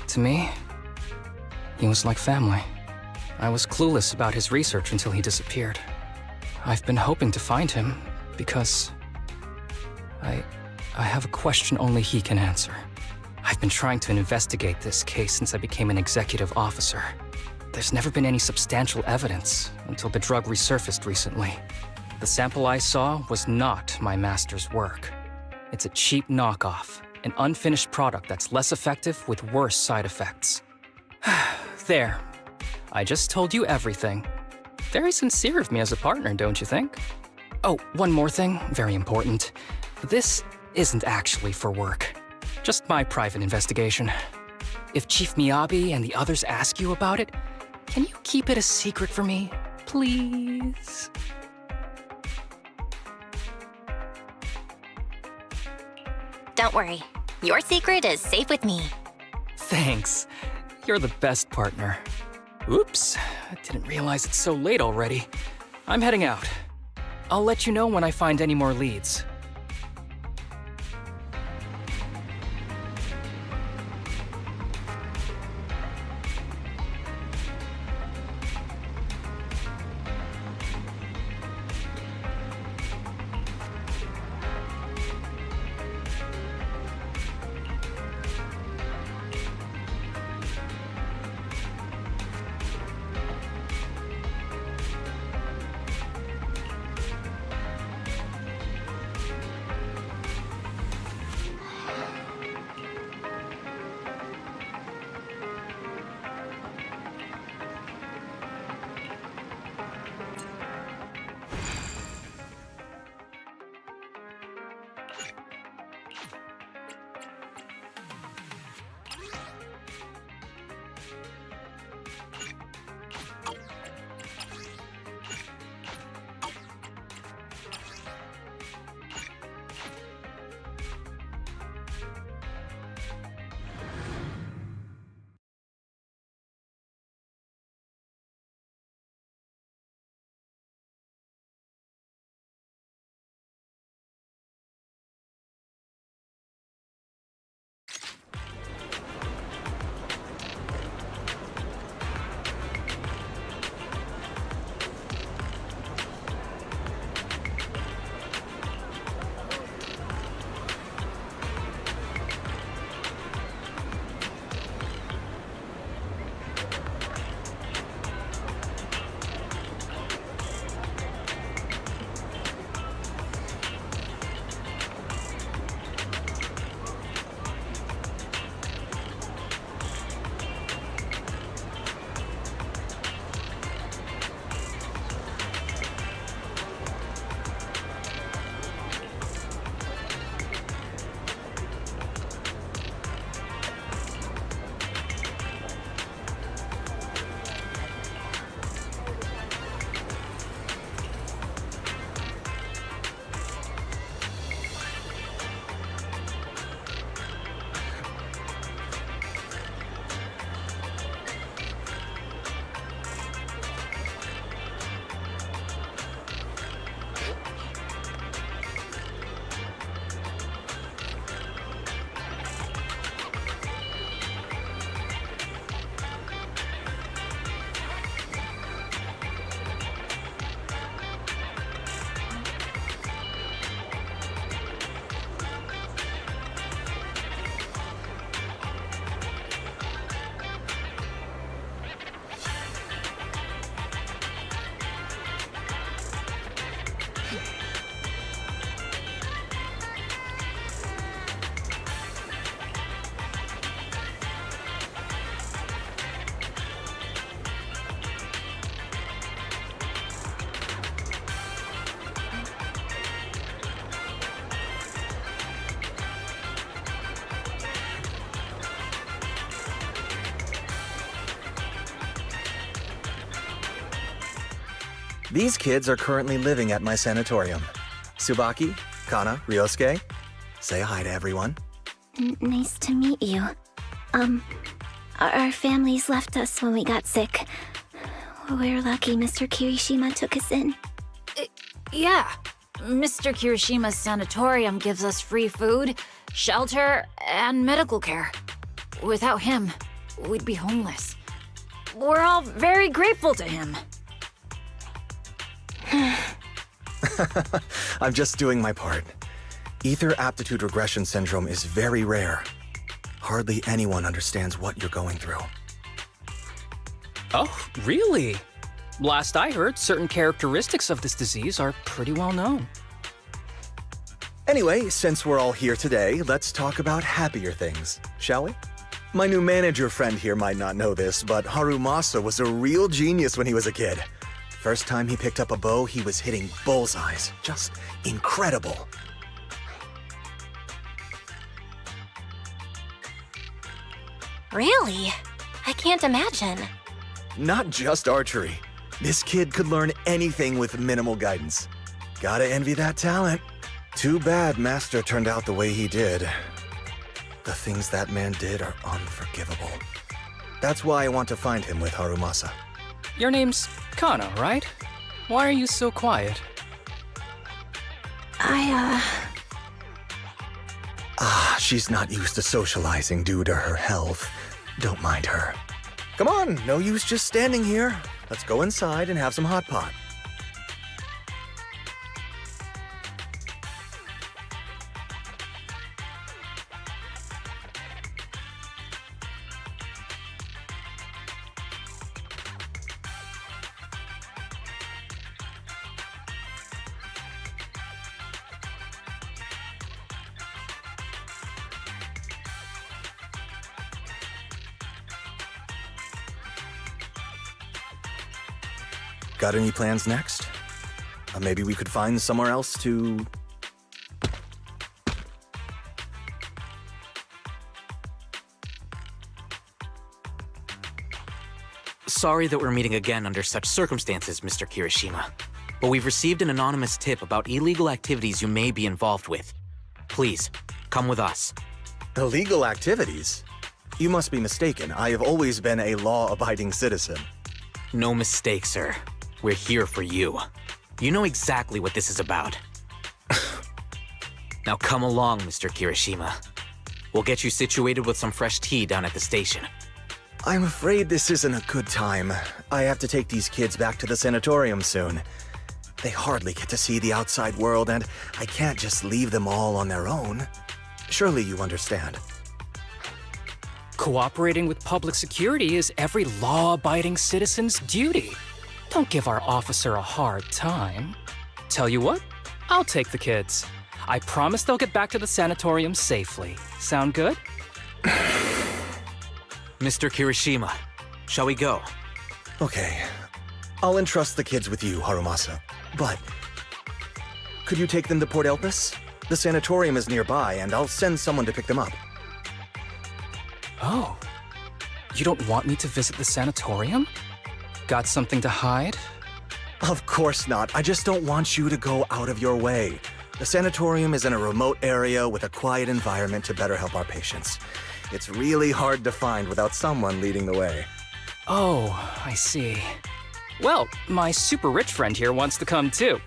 To me, he was like family. I was clueless about his research until he disappeared. I've been hoping to find him because I have a question only he can answer. I've been trying to investigate this case since I became an executive officer. there's never been any substantial evidence until the drug resurfaced recently. The sample I saw was not my master's work. It's a cheap knockoff, an unfinished product that's less effective with worse side effects. There. I just told you everything. Very sincere of me as a partner, don't you think? Oh, one more thing, very important. This isn't actually for work. Just my private investigation. If Chief Miyabi and the others ask you about it, can you keep it a secret for me, please? Don't worry. Your secret is safe with me. Thanks. You're the best partner. Oops, I didn't realize it's so late already. I'm heading out. I'll let you know when I find any more leads. These kids are currently living at my sanatorium. Tsubaki, Kana, Ryosuke, say hi to everyone. Nice to meet you. Our families left us when we got sick. We're lucky Mr. Kirishima took us in. Yeah. Mr. Kirishima's sanatorium gives us free food, shelter, and medical care. Without him, we'd be homeless. We're all very grateful to him. I'm just doing my part. Ether aptitude regression syndrome is very rare. Hardly anyone understands what you're going through. Oh, really? Last I heard, certain characteristics of this disease are pretty well known. Anyway, since we're all here today, let's talk about happier things, shall we? My new manager friend here might not know this, but Harumasa was a real genius when he was a kid. First time he picked up a bow, he was hitting bullseyes. Just incredible. Really? I can't imagine. Not just archery. This kid could learn anything with minimal guidance. Gotta envy that talent. Too bad Master turned out the way he did. The things that man did are unforgivable. That's why I want to find him with Harumasa. Your name's Kana, right? Why are you so quiet? She's not used to socializing due to her health. Don't mind her. Come on, no use just standing here. Let's go inside and have some hot pot. Got any plans next? Maybe we could find somewhere else to... Sorry that we're meeting again under such circumstances, Mr. Kirishima. But we've received an anonymous tip about illegal activities you may be involved with. Please, come with us. Illegal activities? You must be mistaken. I have always been a law-abiding citizen. No mistake, sir. We're here for you. You know exactly what this is about. Now come along, Mr. Kirishima. We'll get you situated with some fresh tea down at the station. I'm afraid this isn't a good time. I have to take these kids back to the sanatorium soon. They hardly get to see the outside world, and I can't just leave them all on their own. Surely you understand. Cooperating with public security is every law-abiding citizen's duty. Don't give our officer a hard time. Tell you what, I'll take the kids. I promise they'll get back to the sanatorium safely. Sound good? Mr. Kirishima, shall we go? Okay. I'll entrust the kids with you, Harumasa. But... could you take them to Port Elpis? The sanatorium is nearby, and I'll send someone to pick them up. Oh. You don't want me to visit the sanatorium? Got something to hide? Of course not. I just don't want you to go out of your way. The sanatorium is in a remote area with a quiet environment to better help our patients. It's really hard to find without someone leading the way. Oh, I see. Well, my super rich friend here wants to come too.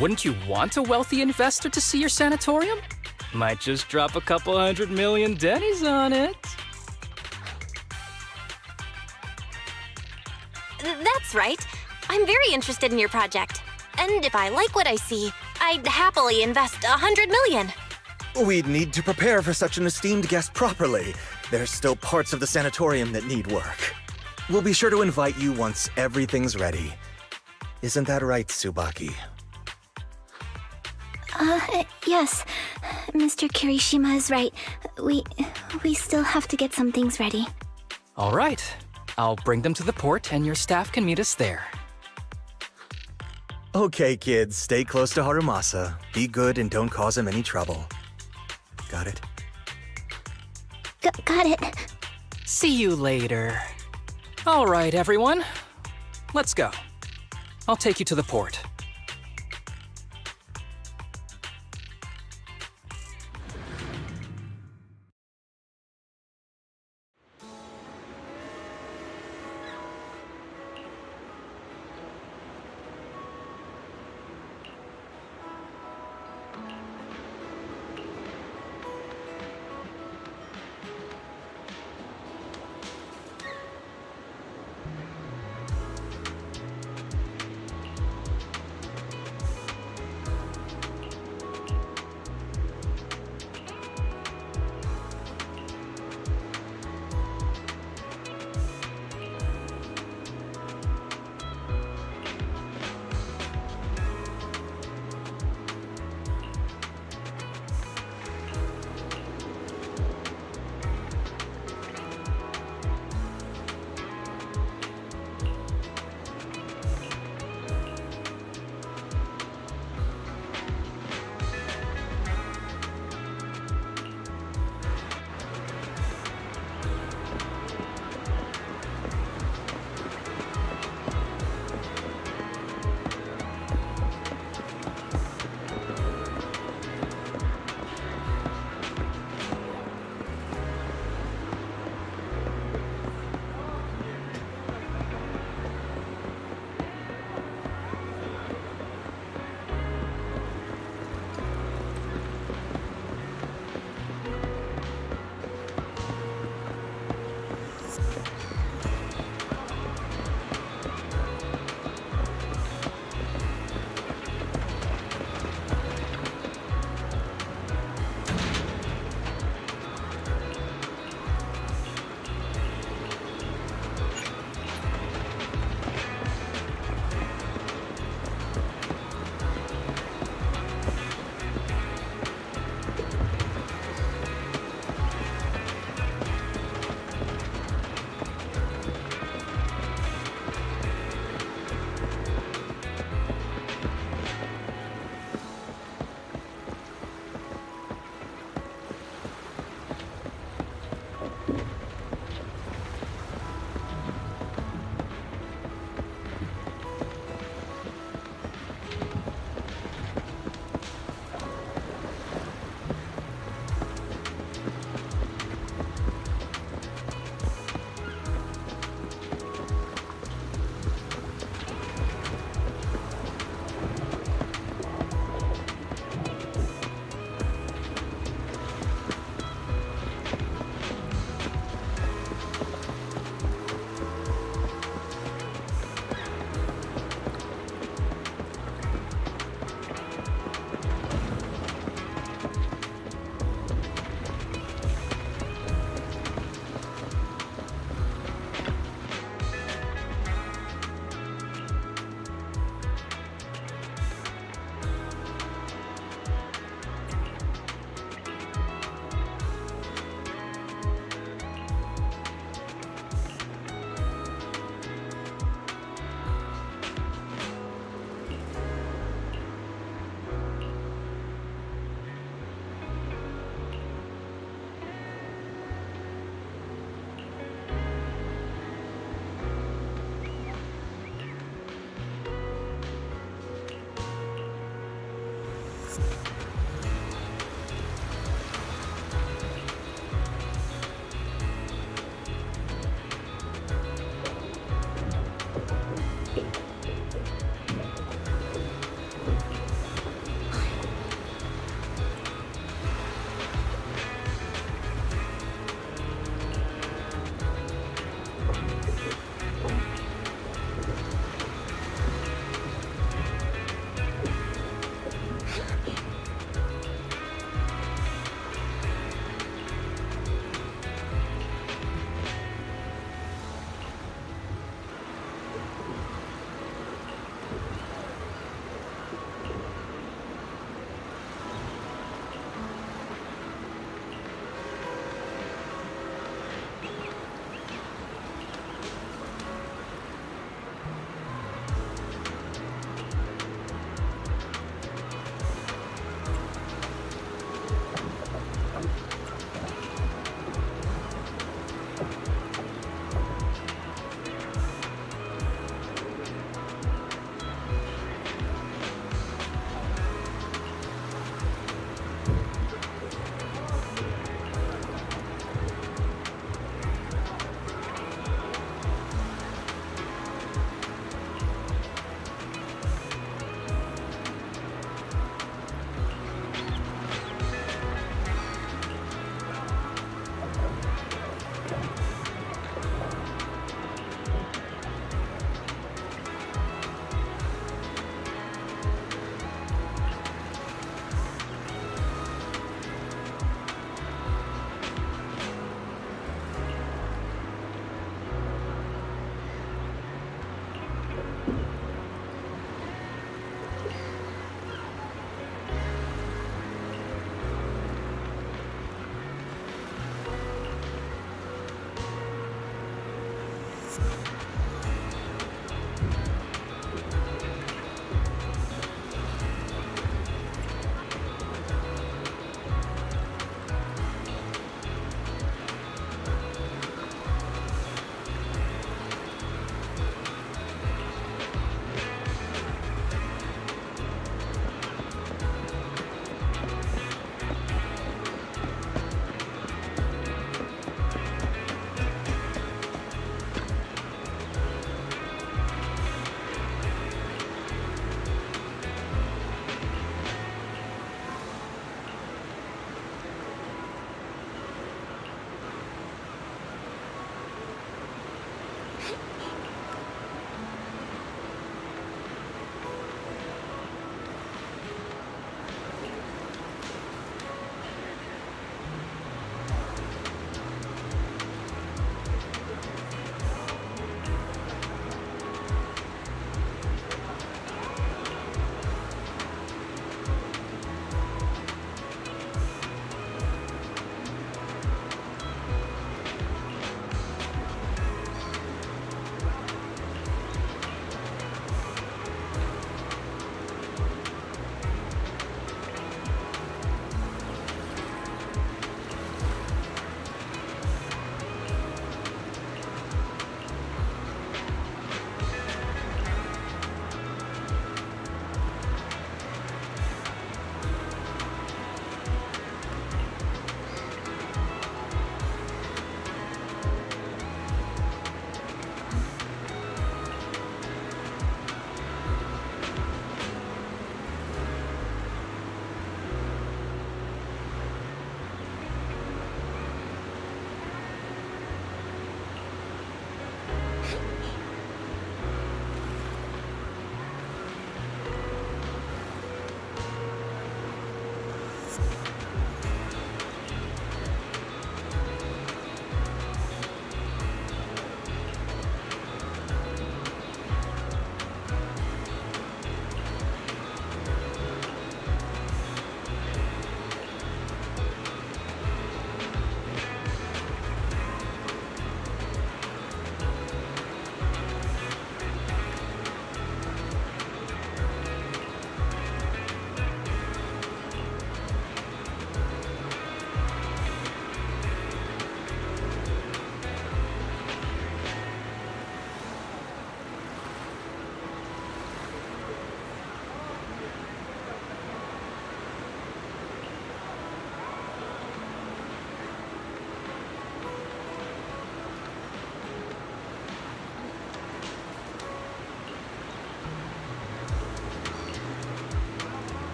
Wouldn't you want a wealthy investor to see your sanatorium? Might just drop a couple $100 million dennies on it. That's right. I'm very interested in your project. And if I like what I see, I'd happily invest $100 million. We'd need to prepare for such an esteemed guest properly. There's still parts of the sanatorium that need work. We'll be sure to invite you once everything's ready. Isn't that right, Tsubaki? Yes. Mr. Kirishima is right. We still have to get some things ready. All right. I'll bring them to the port and your staff can meet us there. Okay, kids, stay close to Harumasa. Be good and don't cause him any trouble. Got it? Got it. See you later. All right, everyone. Let's go. I'll take you to the port.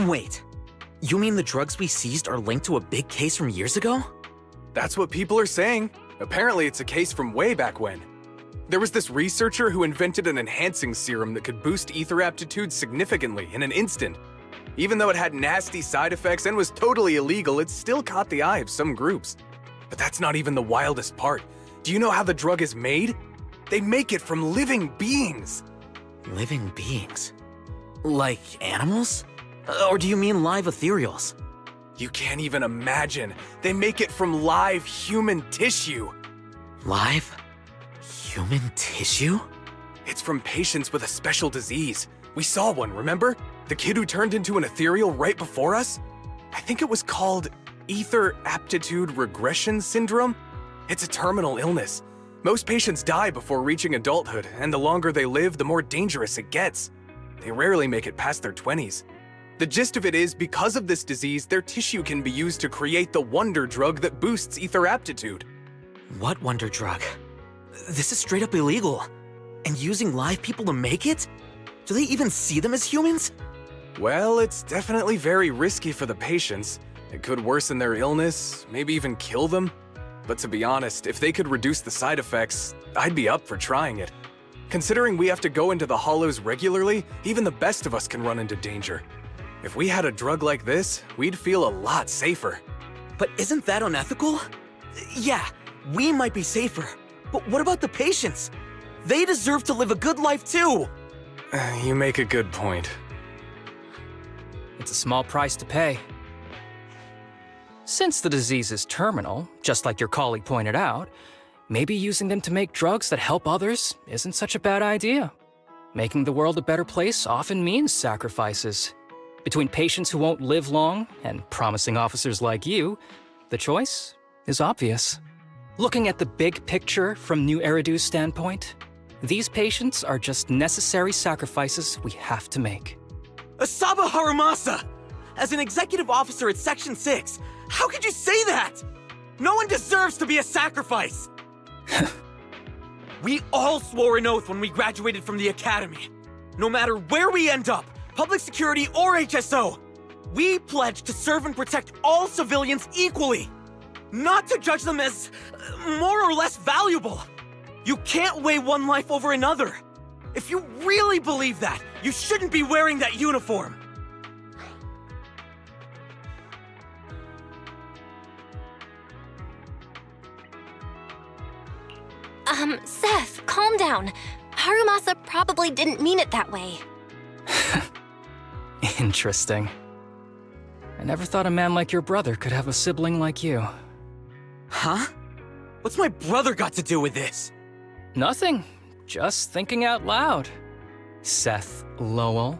Wait, you mean the drugs we seized are linked to a big case from years ago? That's what people are saying. Apparently it's a case from way back when. There was this researcher who invented an enhancing serum that could boost ether aptitude significantly in an instant. Even though it had nasty side effects and was totally illegal, it still caught the eye of some groups. But that's not even the wildest part. Do you know how the drug is made? They make it from living beings. Living beings? Like animals? Or do you mean live ethereals? You can't even imagine. They make it from live human tissue. Live? Human tissue? It's from patients with a special disease. We saw one, remember? The kid who turned into an ethereal right before us? I think it was called Ether Aptitude Regression Syndrome. It's a terminal illness. Most patients die before reaching adulthood, and the longer they live, the more dangerous it gets. They rarely make it past their 20s. The gist of it is, because of this disease, their tissue can be used to create the wonder drug that boosts ether aptitude. What wonder drug? This is straight up illegal. And using live people to make it? Do they even see them as humans? Well, it's definitely very risky for the patients. It could worsen their illness, maybe even kill them. But to be honest, if they could reduce the side effects, I'd be up for trying it. Considering we have to go into the hollows regularly, even the best of us can run into danger. If we had a drug like this, we'd feel a lot safer. But isn't that unethical? Yeah, we might be safer, but what about the patients? They deserve to live a good life too! You make a good point. It's a small price to pay. Since the disease is terminal, just like your colleague pointed out, maybe using them to make drugs that help others isn't such a bad idea. Making the world a better place often means sacrifices. Between patients who won't live long and promising officers like you, the choice is obvious. Looking at the big picture from Nью-Эриdu's standpoint, these patients are just necessary sacrifices we have to make. Asaba Harumasa! As an executive officer at Section 6, how could you say that? No one deserves to be a sacrifice! We all swore an oath when we graduated from the academy. No matter where we end up, public security or HSO, we pledge to serve and protect all civilians equally, not to judge them as more or less valuable. You can't weigh one life over another. If you really believe that, you shouldn't be wearing that uniform. Seth, calm down. Harumasa probably didn't mean it that way. Interesting. I never thought a man like your brother could have a sibling like you. Huh? What's my brother got to do with this? Nothing. Just thinking out loud. Seth Lowell.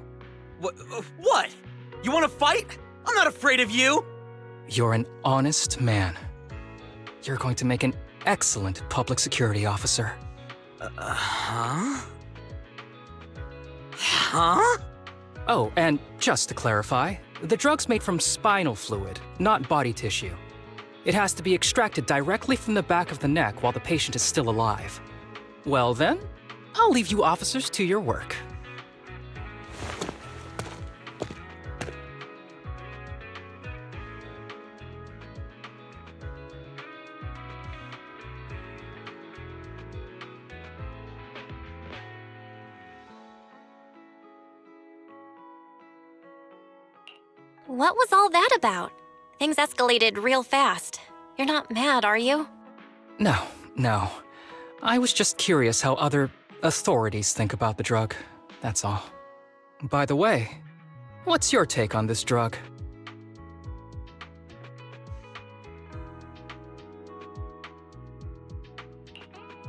What? You want to fight? I'm not afraid of you! You're an honest man. You're going to make an excellent public security officer. Huh? Huh? Oh, and just to clarify, the drug's made from spinal fluid, not body tissue. It has to be extracted directly from the back of the neck while the patient is still alive. Well then, I'll leave you officers to your work. What was all that about? Things escalated real fast. You're not mad, are you? No. I was just curious how other authorities think about the drug, that's all. By the way, what's your take on this drug?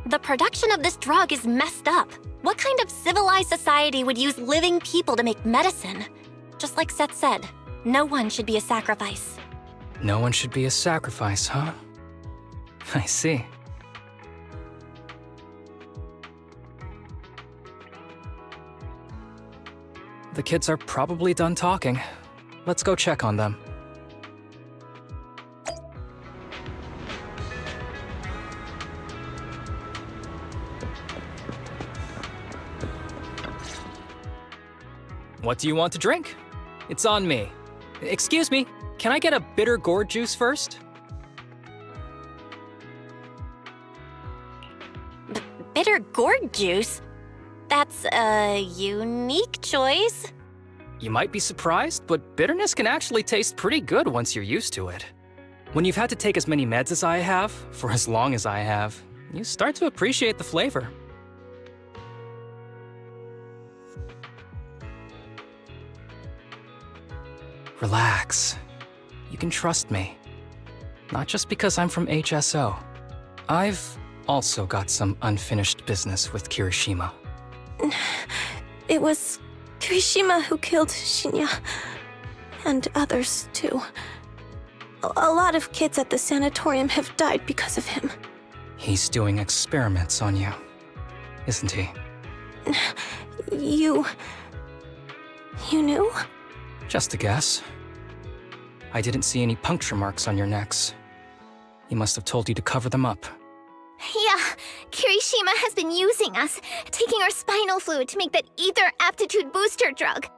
The production of this drug is messed up. What kind of civilized society would use living people to make medicine? Just like Seth said, no one should be a sacrifice. No one should be a sacrifice, huh? I see. The kids are probably done talking. Let's go check on them. What do you want to drink? It's on me. Excuse me, can I get a bitter gourd juice first? Bitter gourd juice? That's a unique choice. You might be surprised, but bitterness can actually taste pretty good once you're used to it. When you've had to take as many meds as I have, for as long as I have, you start to appreciate the flavor. Relax. You can trust me. Not just because I'm from HSO. I've also got some unfinished business with Kirishima. It was Kirishima who killed Shinya. And others, too. A lot of kids at the sanatorium have died because of him. He's doing experiments on you, isn't he? You knew? Just a guess. I didn't see any puncture marks on your necks. He must have told you to cover them up. Yeah, Kirishima has been using us, taking our spinal fluid to make that ether aptitude booster drug.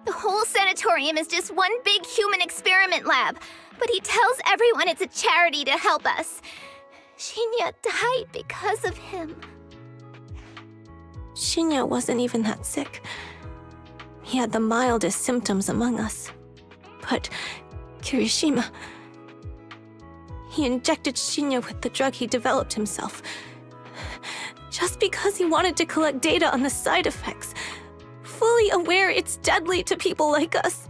The whole sanatorium is just one big human experiment lab, but he tells everyone it's a charity to help us. Shinya died because of him. Shinya wasn't even that sick. He had the mildest symptoms among us. But Kirishima... he injected Shinya with the drug he developed himself. Just because he wanted to collect data on the side effects, fully aware it's deadly to people like us.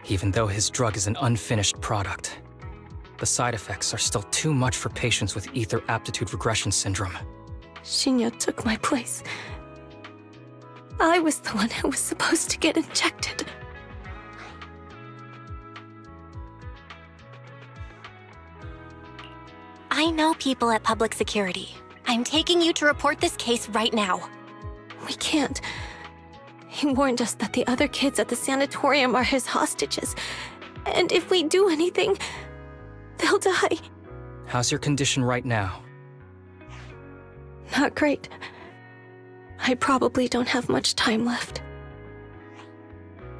Even though his drug is an unfinished product, the side effects are still too much for patients with ether aptitude regression syndrome. Shinya took my place. I was the one who was supposed to get injected. I know people at public security. I'm taking you to report this case right now. We can't. He warned us that the other kids at the sanatorium are his hostages. And if we do anything, they'll die. How's your condition right now? Not great. I probably don't have much time left.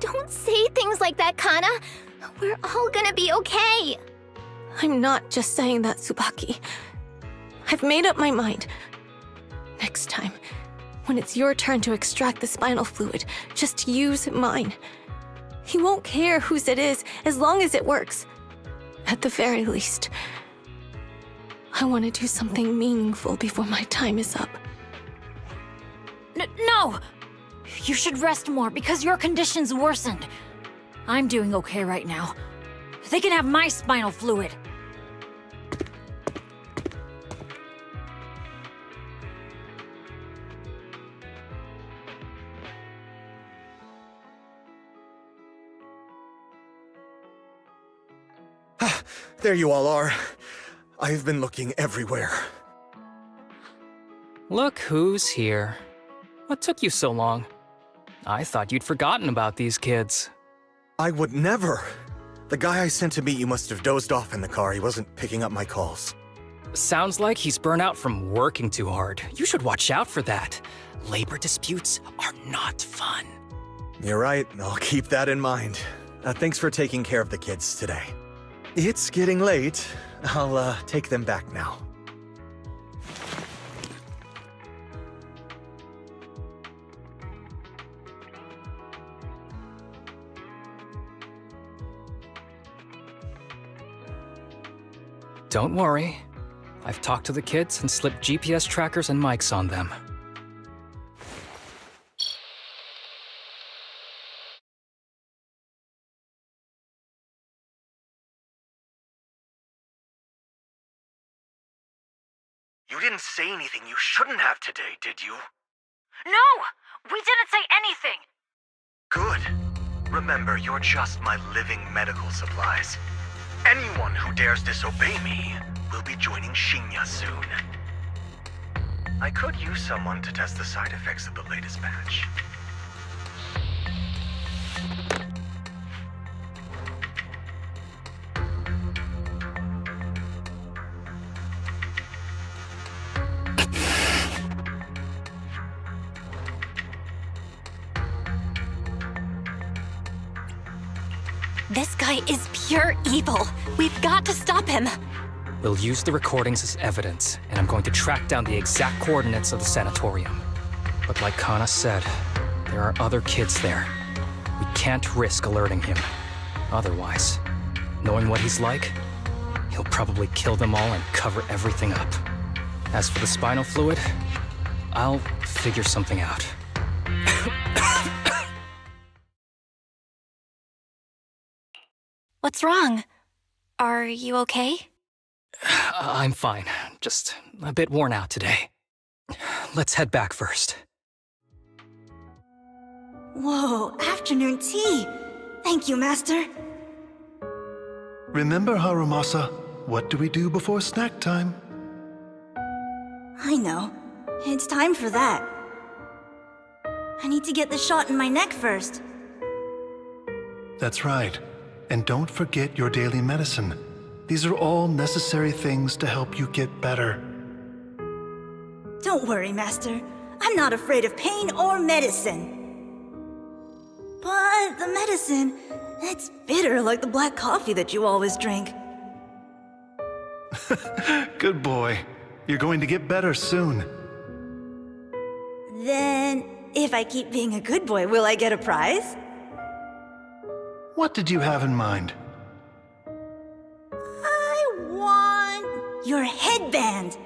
Don't say things like that, Kana. We're all gonna be okay. I'm not just saying that, Tsubaki. I've made up my mind. Next time, when it's your turn to extract the spinal fluid, just use mine. He won't care whose it is, as long as it works. At the very least, I want to do something meaningful before my time is up. No! You should rest more because your condition's worsened. I'm doing okay right now. They can have my spinal fluid. There you all are. I've been looking everywhere. Look who's here. What took you so long? I thought you'd forgotten about these kids. I would never. The guy I sent to meet you must have dozed off in the car. He wasn't picking up my calls. Sounds like he's burnt out from working too hard. You should watch out for that. Labor disputes are not fun. You're right. I'll keep that in mind. Thanks for taking care of the kids today. It's getting late. I'll take them back now. Don't worry. I've talked to the kids and slipped GPS trackers and mics on them. You didn't say anything you shouldn't have today, did you? No! We didn't say anything! Good. Remember, you're just my living medical supplies. Anyone who dares disobey me will be joining Shinya soon. I could use someone to test the side effects of the latest batch. This guy is You're evil. We've got to stop him. We'll use the recordings as evidence, and I'm going to track down the exact coordinates of the sanatorium. But like Kana said, there are other kids there. We can't risk alerting him. Otherwise, knowing what he's like, he'll probably kill them all and cover everything up. As for the spinal fluid, I'll figure something out. What's wrong? Are you okay? I'm fine, just a bit worn out today. Let's head back first. Whoa, afternoon tea! Thank you, Master. Remember, Harumasa, what do we do before snack time? I know. It's time for that. I need to get the shot in my neck first. That's right. And don't forget your daily medicine. These are all necessary things to help you get better. Don't worry, Master. I'm not afraid of pain or medicine. But the medicine, it's bitter like the black coffee that you always drink. Good boy. You're going to get better soon. Then, if I keep being a good boy, will I get a prize? What did you have in mind? I want your headband.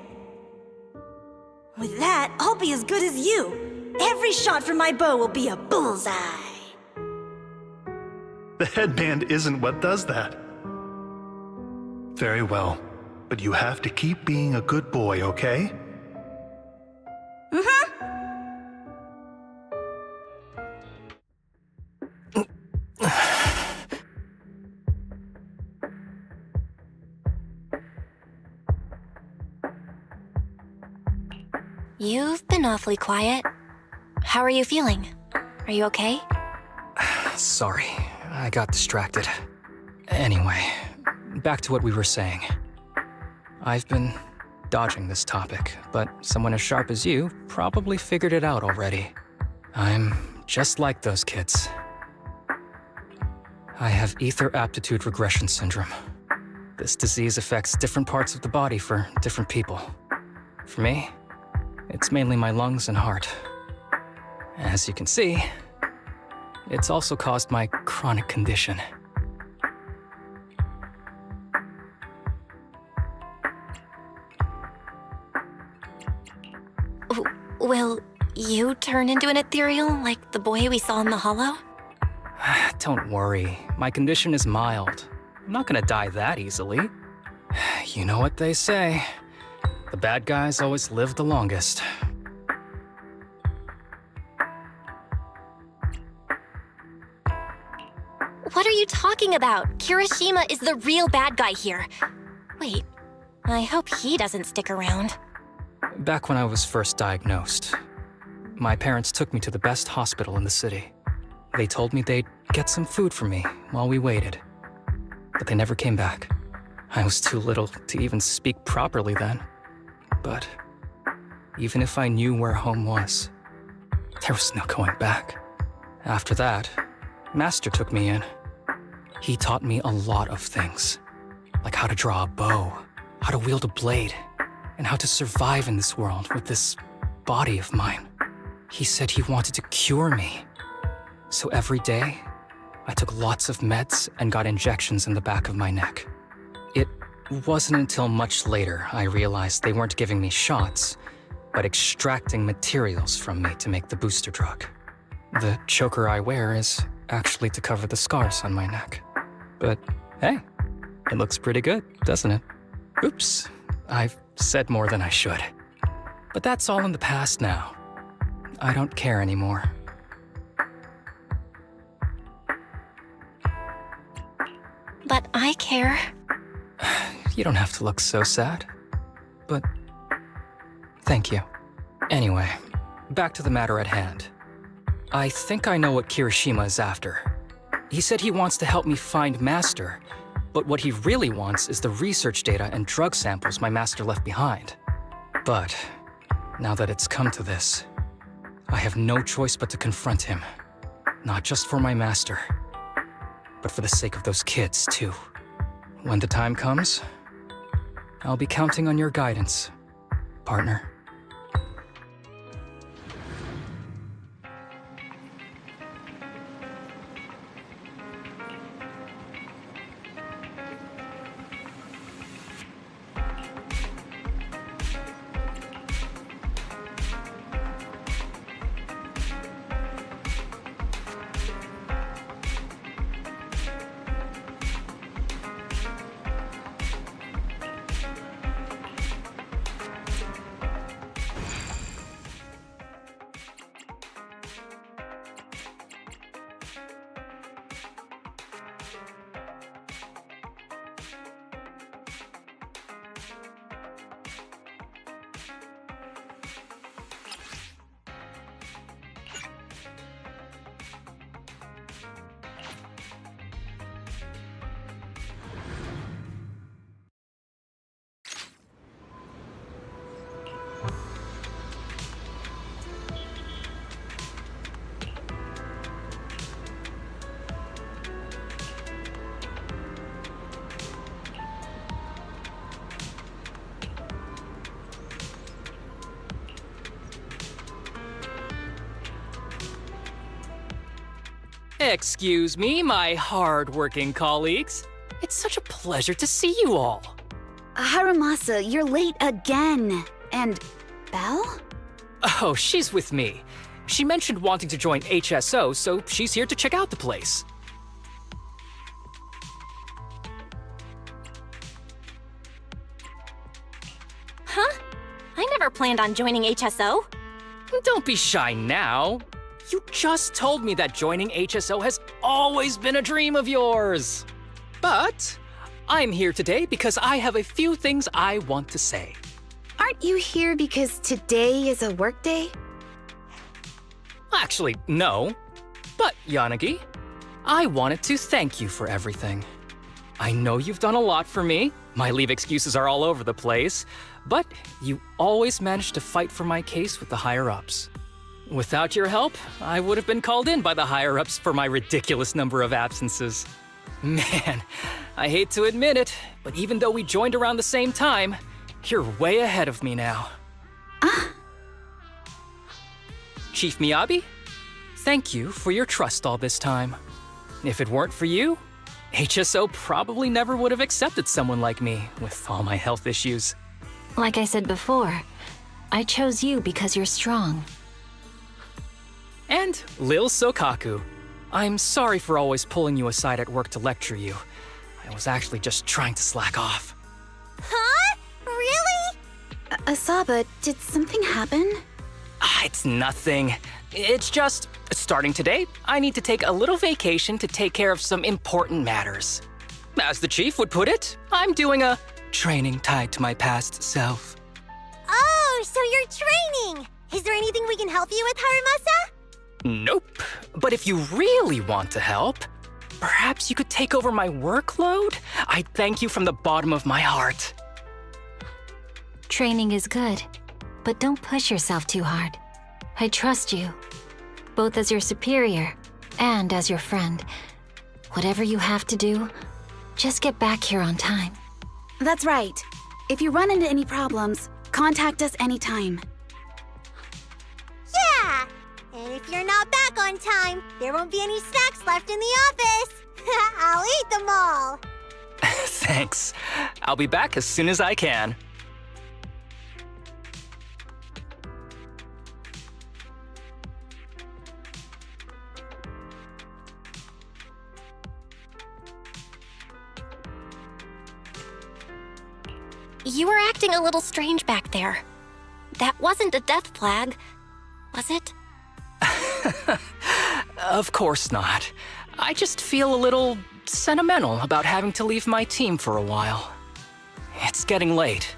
With that, I'll be as good as you. Every shot from my bow will be a bullseye. The headband isn't what does that. Very well, but you have to keep being a good boy, okay? Mm-hmm. You've been awfully quiet. How are you feeling? Are you okay? Sorry, I got distracted. Anyway, back to what we were saying. I've been dodging this topic, but someone as sharp as you probably figured it out already. I'm just like those kids. I have ether aptitude regression syndrome. This disease affects different parts of the body for different people. For me, it's mainly my lungs and heart. As you can see, it's also caused my chronic condition. Will you turn into an ethereal like the boy we saw in the hollow? Don't worry, my condition is mild. I'm not gonna die that easily. You know what they say. The bad guys always live the longest. What are you talking about? Kirishima is the real bad guy here. Wait, I hope he doesn't stick around. Back when I was first diagnosed, my parents took me to the best hospital in the city. They told me they'd get some food for me while we waited. But they never came back. I was too little to even speak properly then. But even if I knew where home was, there was no going back. After that, Master took me in. He taught me a lot of things, like how to draw a bow, how to wield a blade, and how to survive in this world with this body of mine. He said he wanted to cure me. So every day, I took lots of meds and got injections in the back of my neck. It wasn't until much later I realized they weren't giving me shots, but extracting materials from me to make the booster drug. The choker I wear is actually to cover the scars on my neck. But hey, it looks pretty good, doesn't it? Oops, I've said more than I should. But that's all in the past now. I don't care anymore. But I care. You don't have to look so sad. But thank you. Anyway, back to the matter at hand. I think I know what Kirishima is after. He said he wants to help me find Master, but what he really wants is the research data and drug samples my master left behind. But now that it's come to this, I have no choice but to confront him. Not just for my master, but for the sake of those kids, too. When the time comes, I'll be counting on your guidance, partner. Excuse me, my hard-working colleagues. It's such a pleasure to see you all. Harumasa, you're late again. And Belle? Oh, she's with me. She mentioned wanting to join HSO, so she's here to check out the place. Huh? I never planned on joining HSO. Don't be shy now. You just told me that joining HSO has always been a dream of yours. But I'm here today because I have a few things I want to say. Aren't you here because today is a work day? Actually, no. But, Yanagi, I wanted to thank you for everything. I know you've done a lot for me. My leave excuses are all over the place. But you always managed to fight for my case with the higher-ups. Without your help, I would have been called in by the higher-ups for my ridiculous number of absences. Man, I hate to admit it, but even though we joined around the same time, you're way ahead of me now. Chief Miyabi, thank you for your trust all this time. If it weren't for you, HSO probably never would have accepted someone like me with all my health issues. Like I said before, I chose you because you're strong. And Lil Sokaku, I'm sorry for always pulling you aside at work to lecture you. I was actually just trying to slack off. Huh? Really? Asaba, did something happen? It's nothing. It's just, starting today, I need to take a little vacation to take care of some important matters. As the chief would put it, I'm doing a training tied to my past self. Oh, so you're training! Is there anything we can help you with, Harumasa? Nope. But if you really want to help, perhaps you could take over my workload? I'd thank you from the bottom of my heart. Training is good, but don't push yourself too hard. I trust you, both as your superior and as your friend. Whatever you have to do, just get back here on time. That's right. If you run into any problems, contact us anytime. Yeah! And if you're not back on time, there won't be any snacks left in the office. I'll eat them all. Thanks. I'll be back as soon as I can. You were acting a little strange back there. That wasn't a death flag, was it? Of course not. I just feel a little sentimental about having to leave my team for a while. It's getting late.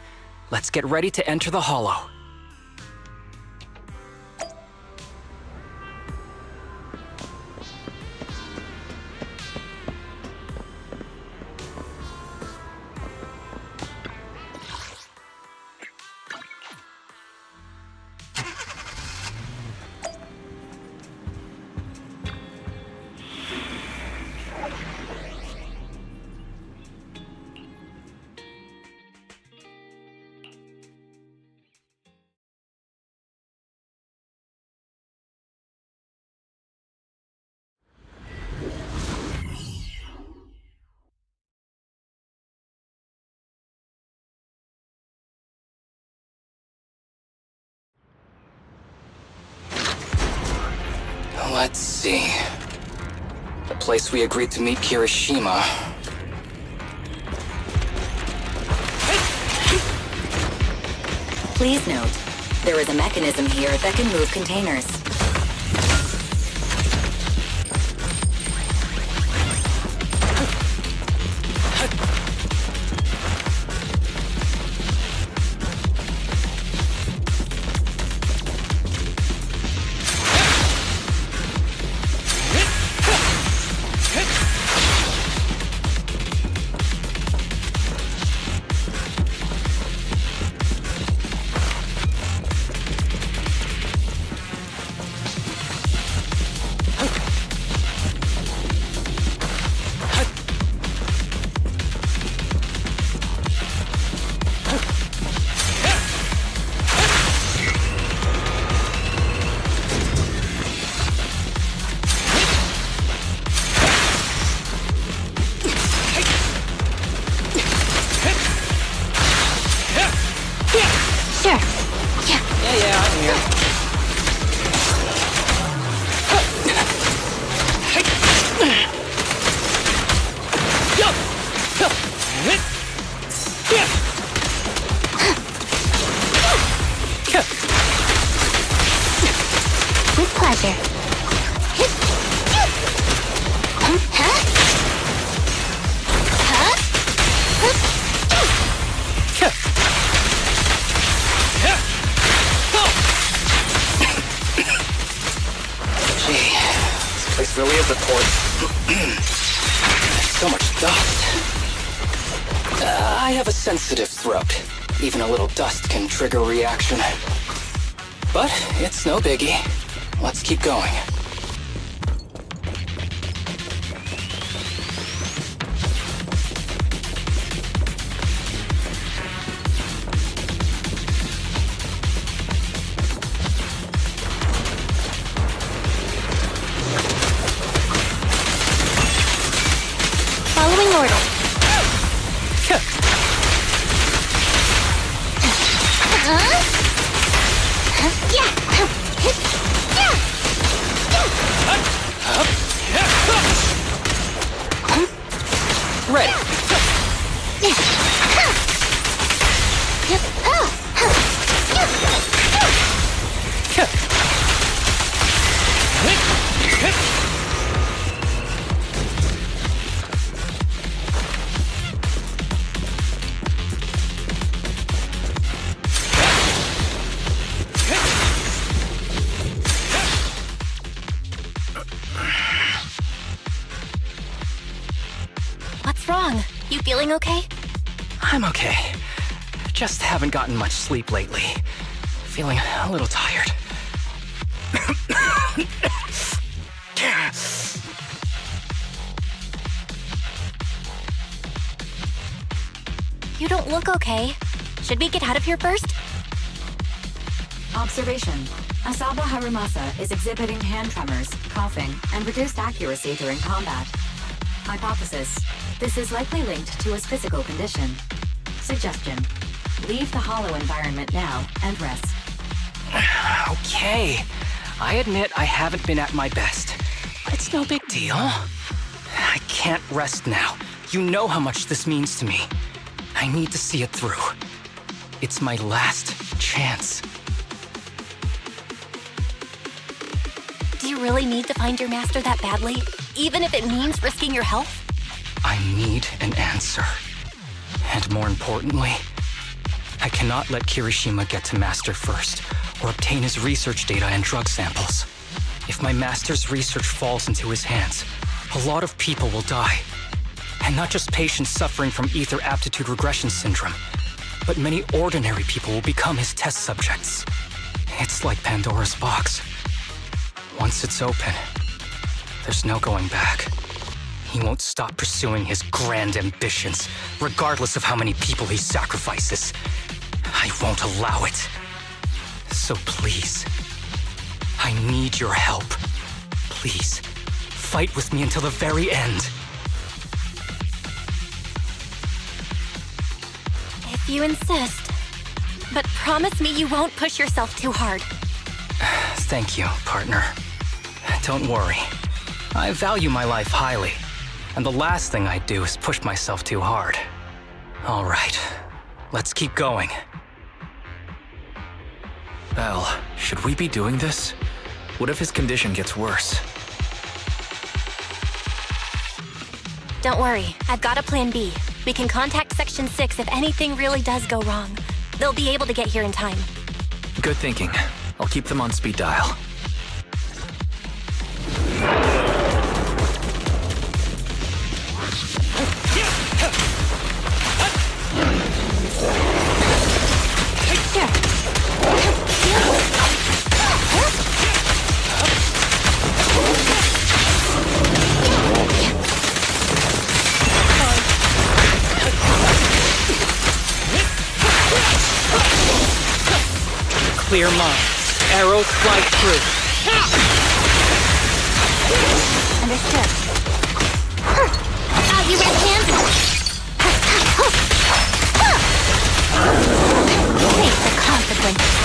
Let's get ready to enter the Hollow. Let's see. The place we agreed to meet Kirishima. Please note, there is a mechanism here that can move containers. Sensitive throat. Even a little dust can trigger a reaction. But it's no biggie. Let's keep going. Following order. Ready. What's wrong? You feeling okay? I'm okay. Just haven't gotten much sleep lately. Feeling a little tired. You don't look okay. Should we get out of here first? Observation. Asaba Harumasa is exhibiting hand tremors, coughing, and reduced accuracy during combat. Hypothesis. This is likely linked to his physical condition. Suggestion. Leave the hollow environment now and rest. Okay. I admit I haven't been at my best. But it's no big deal. I can't rest now. You know how much this means to me. I need to see it through. It's my last chance. Do you really need to find your master that badly? Even if it means risking your health? I need an answer. And more importantly, I cannot let Kirishima get to Master first, or obtain his research data and drug samples. If my Master's research falls into his hands, a lot of people will die. And not just patients suffering from ether aptitude regression syndrome, but many ordinary people will become his test subjects. It's like Pandora's box. Once it's open, there's no going back. He won't stop pursuing his grand ambitions, regardless of how many people he sacrifices. I won't allow it. So please, I need your help. Please, fight with me until the very end. If you insist. But promise me you won't push yourself too hard. Thank you, partner. Don't worry. I value my life highly, and the last thing I do is push myself too hard. All right, let's keep going. Belle, should we be doing this? What if his condition gets worse? Don't worry, I've got a plan B. We can contact Section 6 if anything really does go wrong. They'll be able to get here in time. Good thinking. I'll keep them on speed dial. Clear mind. Arrows fly through. Understood. Out you red hands! Face the consequences.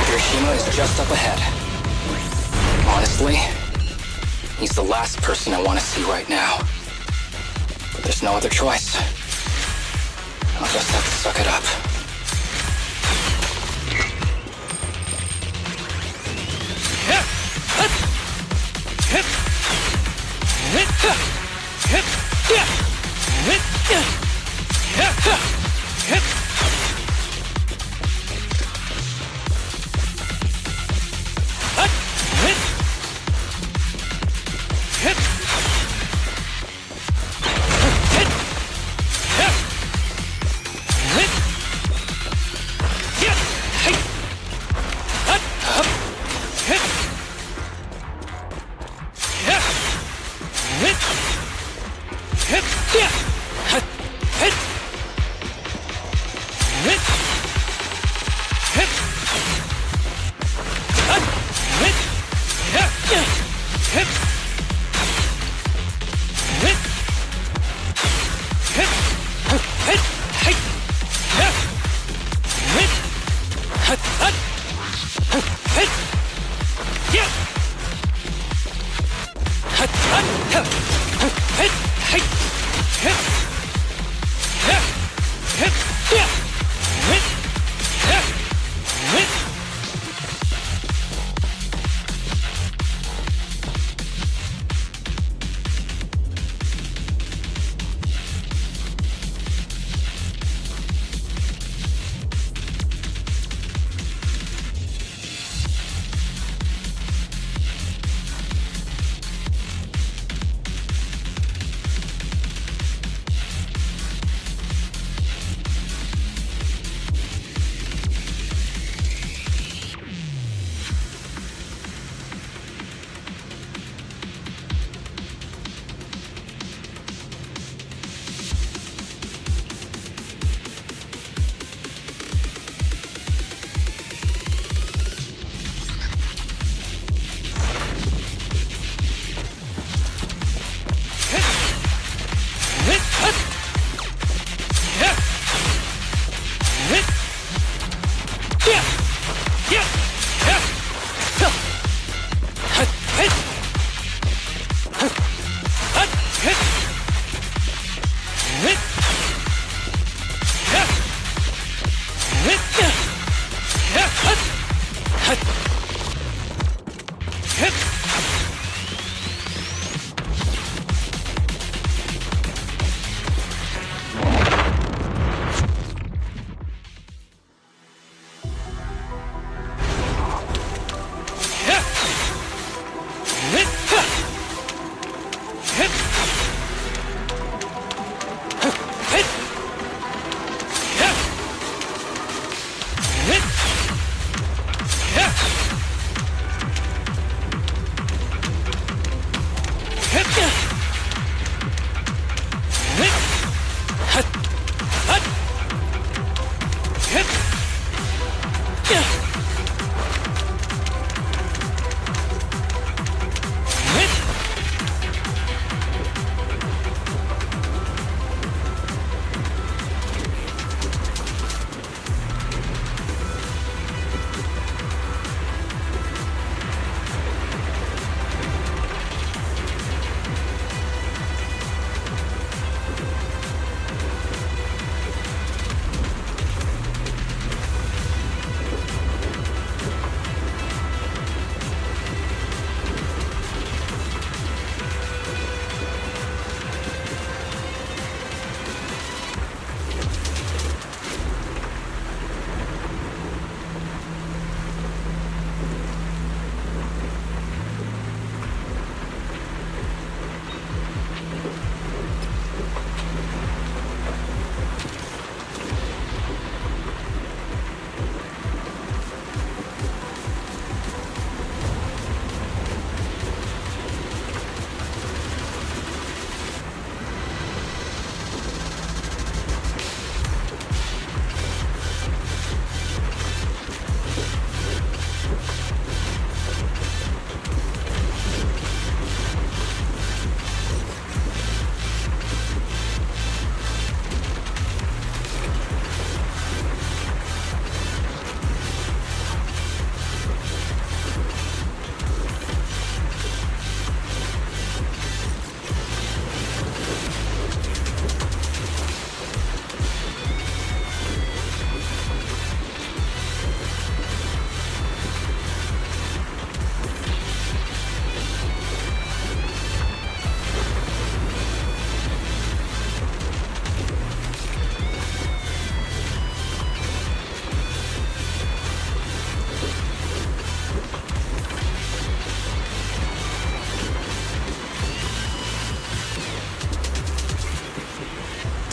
Hiroshima is just up ahead. Honestly, he's the last person I want to see right now. But there's no other choice. I'll just have to suck it up.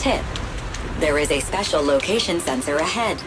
tip. There is a special location sensor ahead.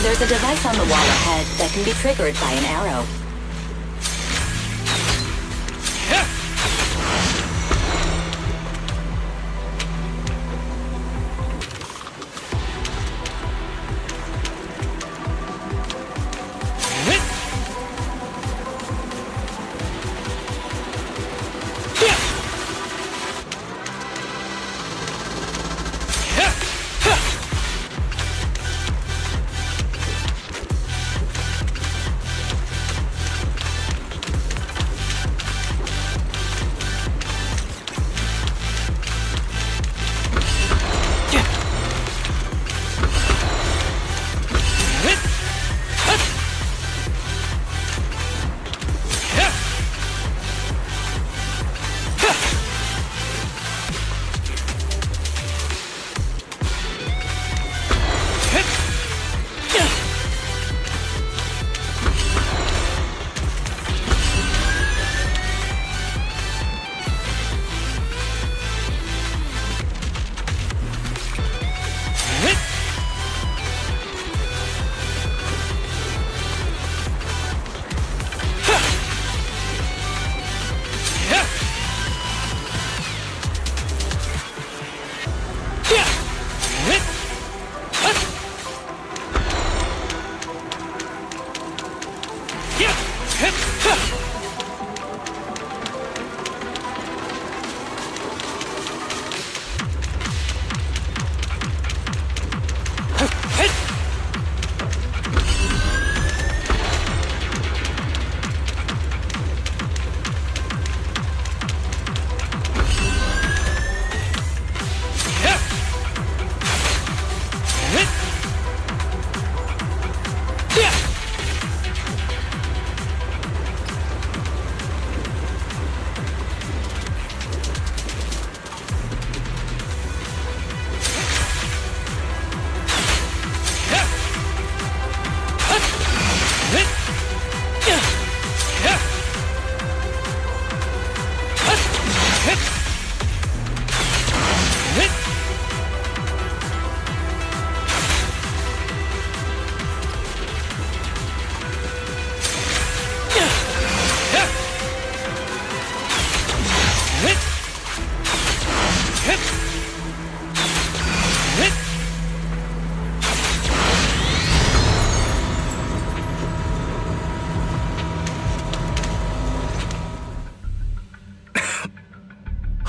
There's a device on the wall ahead that can be triggered by an arrow.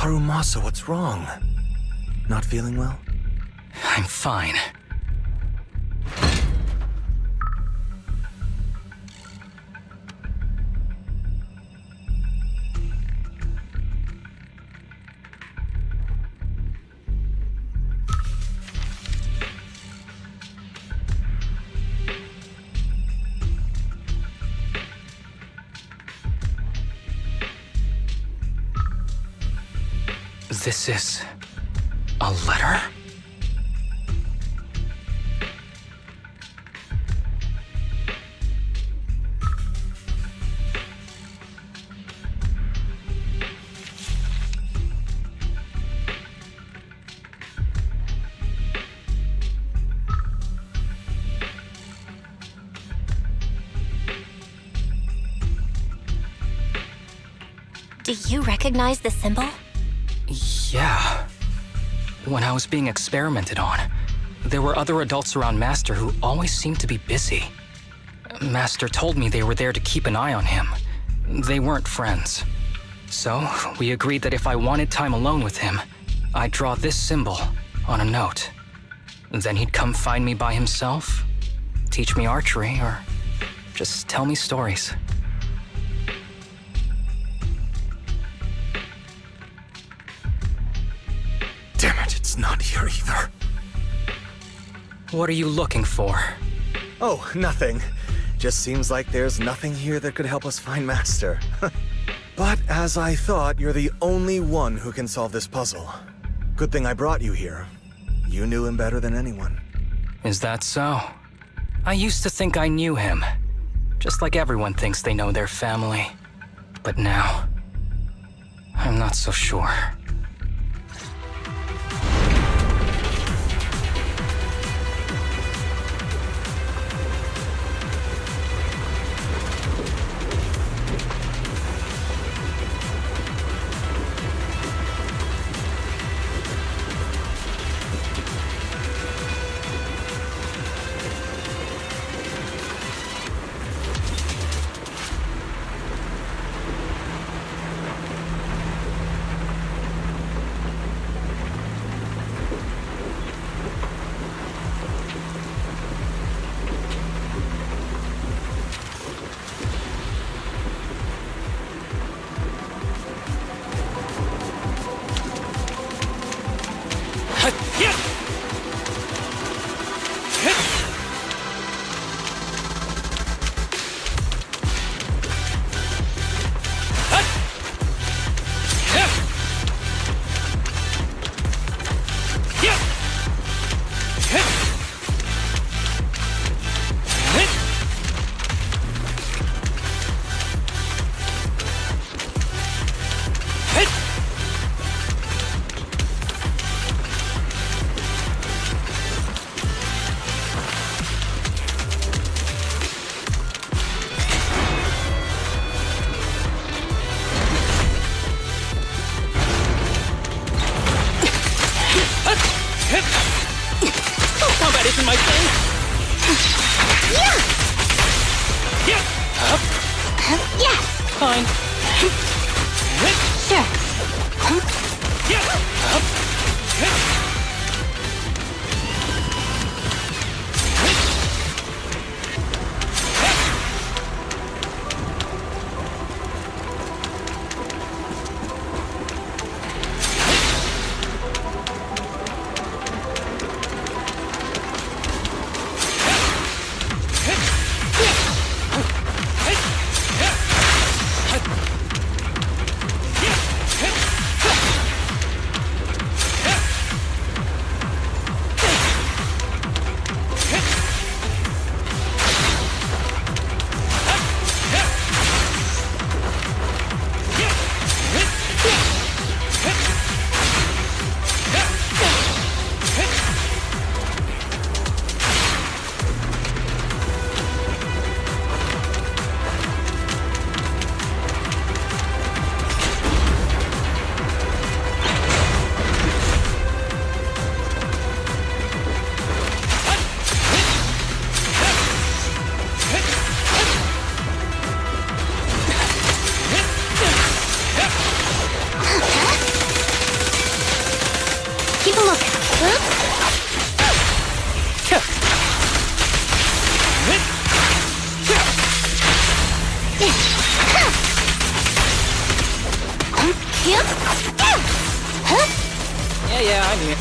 Harumasa, what's wrong? Not feeling well? I'm fine. This is a letter? Do you recognize the symbol? Yeah. When I was being experimented on, there were other adults around Master who always seemed to be busy. Master told me they were there to keep an eye on him. They weren't friends. So, we agreed that if I wanted time alone with him, I'd draw this symbol on a note. Then he'd come find me by himself, teach me archery, or just tell me stories. Damn it, it's not here either. What are you looking for? Oh, nothing. Just seems like there's nothing here that could help us find Master. But as I thought, you're the only one who can solve this puzzle. Good thing I brought you here. You knew him better than anyone. Is that so? I used to think I knew him. Just like everyone thinks they know their family. But now, I'm not so sure. Combat isn't my thing. Yeah. Yeah. Up. Yeah. Fine. Sure. Yeah. Up. Yeah, I mean it.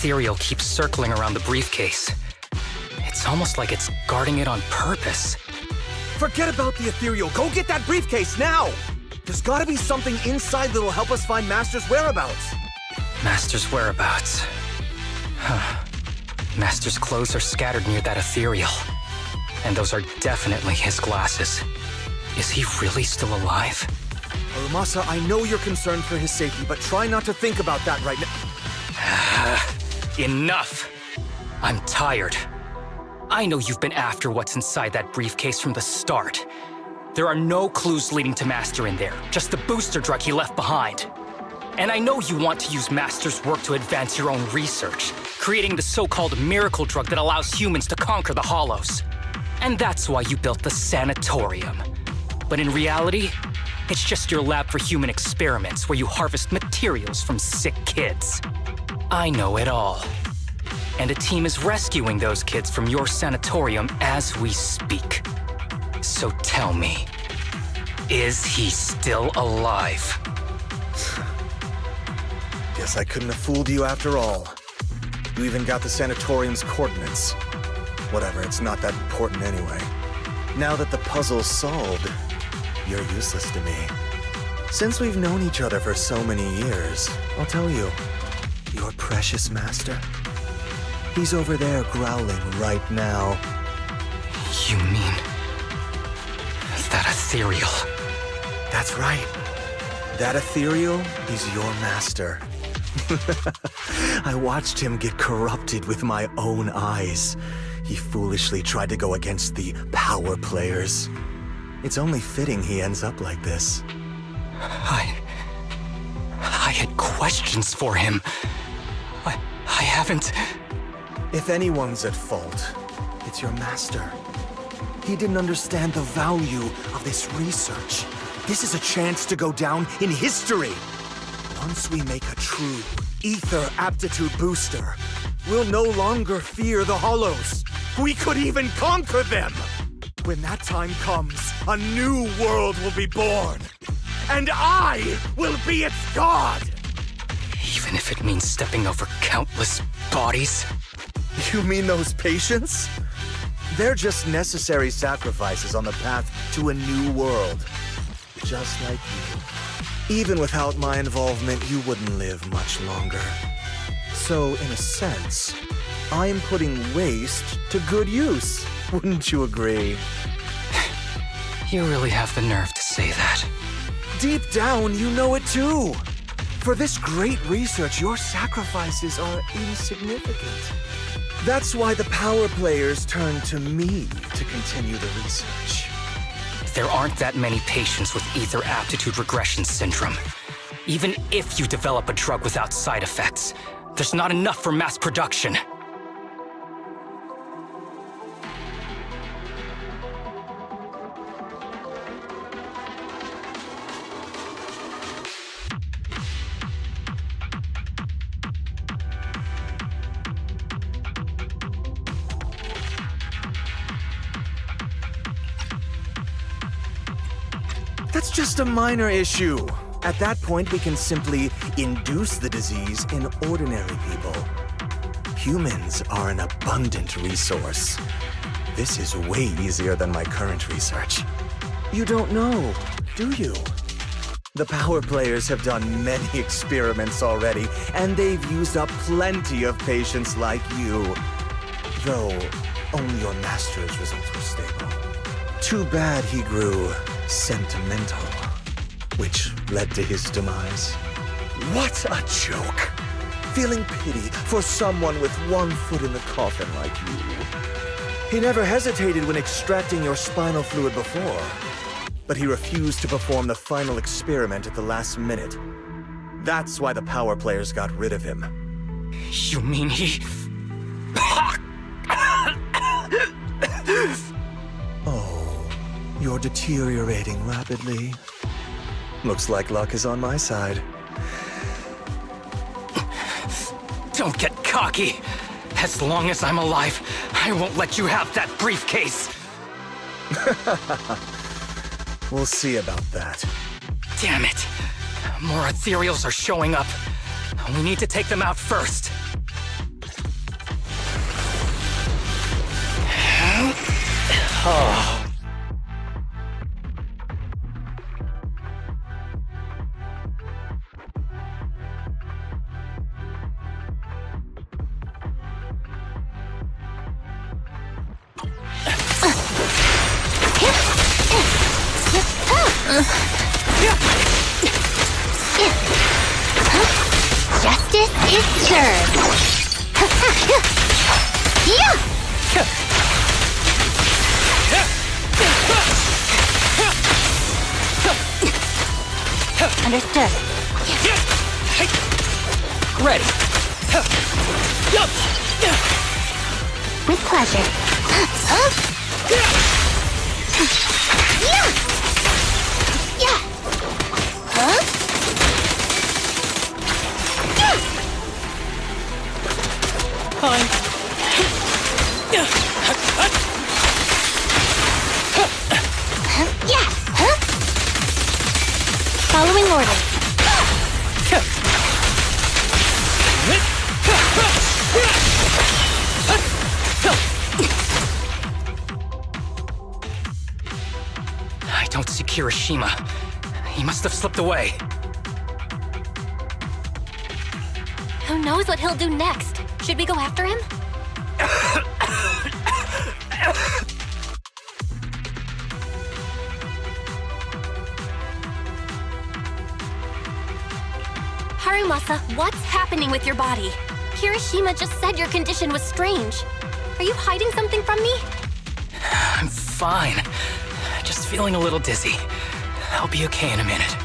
ethereal keeps circling around the briefcase. It's almost like it's guarding it on purpose. Forget about the ethereal. Go get that briefcase now! There's gotta be something inside that'll help us find Master's whereabouts. Master's whereabouts. Huh. Master's clothes are scattered near that ethereal. And those are definitely his glasses. Is he really still alive? Harumasa, I know you're concerned for his safety, but try not to think about that right now. Enough! I'm tired. I know you've been after what's inside that briefcase from the start. There are no clues leading to Master in there, just the booster drug he left behind. And I know you want to use Master's work to advance your own research, creating the so-called miracle drug that allows humans to conquer the Hollows. And that's why you built the sanatorium. But in reality, it's just your lab for human experiments where you harvest materials from sick kids. I know it all. And a team is rescuing those kids from your sanatorium as we speak. So tell me, is he still alive? Guess I couldn't have fooled you after all. You even got the sanatorium's coordinates. Whatever, it's not that important anyway. Now that the puzzle's solved, you're useless to me. Since we've known each other for so many years, I'll tell you, your precious master, he's over there growling right now. You mean that ethereal? That's right. That ethereal is your master. I watched him get corrupted with my own eyes. He foolishly tried to go against the power players. It's only fitting he ends up like this. I had questions for him. I haven't... If anyone's at fault, it's your master. He didn't understand the value of this research. This is a chance to go down in history. Once we make a true ether aptitude booster, we'll no longer fear the Hollows. We could even conquer them. When that time comes, a new world will be born. And I will be its god! Even if it means stepping over countless bodies? You mean those patients? They're just necessary sacrifices on the path to a new world. Just like you. Even without my involvement, you wouldn't live much longer. So, in a sense, I'm putting waste to good use. Wouldn't you agree? You really have the nerve to say that. Deep down, you know it too. For this great research, your sacrifices are insignificant. That's why the power players turn to me to continue the research. There aren't that many patients with ether aptitude regression syndrome. Even if you develop a drug without side effects, there's not enough for mass production. That's just a minor issue. At that point, we can simply induce the disease in ordinary people. Humans are an abundant resource. This is way easier than my current research. You don't know, do you? The power players have done many experiments already, and they've used up plenty of patients like you. Though, only your master's results were stable. Too bad he grew sentimental, which led to his demise. What a joke! Feeling pity for someone with one foot in the coffin like you. He never hesitated when extracting your spinal fluid before, but he refused to perform the final experiment at the last minute. That's why the power players got rid of him. You mean he... Oh, you're deteriorating rapidly. Looks like luck is on my side. Don't get cocky. As long as I'm alive, I won't let you have that briefcase. We'll see about that. Damn it. More ethereals are showing up. We need to take them out first. Justice is served. Understood. Ready. With pleasure. Fine. Following orders. I don't see Kirishima. He must have slipped away. Who knows what he'll do next? Should we go after him? Harumasa, what's happening with your body? Kirishima just said your condition was strange. Are you hiding something from me? I'm fine. Just feeling a little dizzy. I'll be okay in a minute.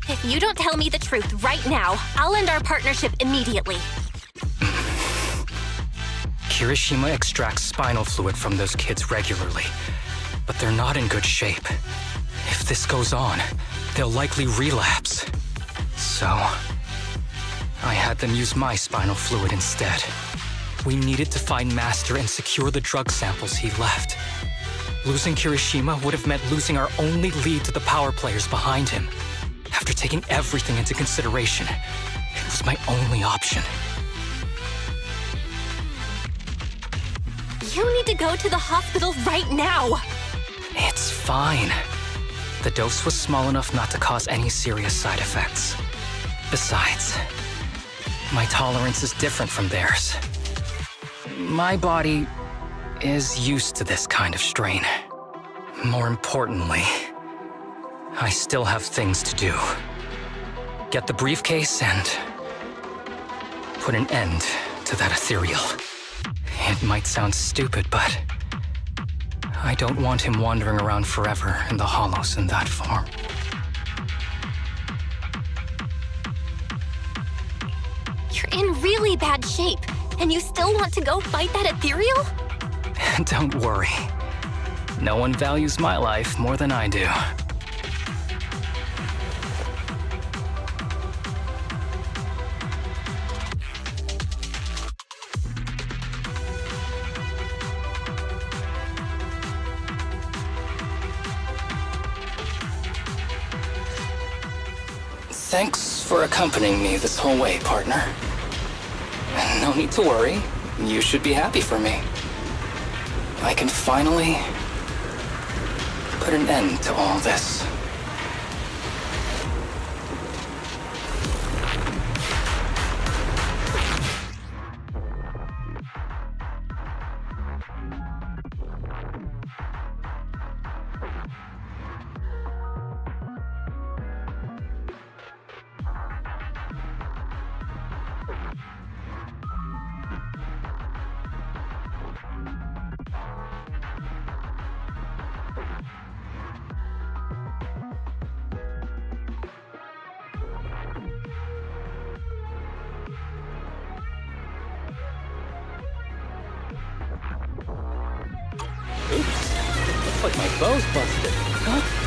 If you don't tell me the truth right now, I'll end our partnership immediately. Kirishima extracts spinal fluid from those kids regularly, but they're not in good shape. If this goes on, they'll likely relapse. So, I had them use my spinal fluid instead. We needed to find Master and secure the drug samples he left. Losing Kirishima would have meant losing our only lead to the power players behind him. After taking everything into consideration, it was my only option. You need to go to the hospital right now! It's fine. The dose was small enough not to cause any serious side effects. Besides, my tolerance is different from theirs. My body is used to this kind of strain. More importantly, I still have things to do. Get the briefcase and put an end to that ethereal. It might sound stupid, but I don't want him wandering around forever in the hollows in that form. You're in really bad shape, and you still want to go fight that ethereal? Don't worry. No one values my life more than I do. Thanks for accompanying me this whole way, partner. No need to worry. You should be happy for me. I can finally put an end to all this. like my bow's busted. Huh?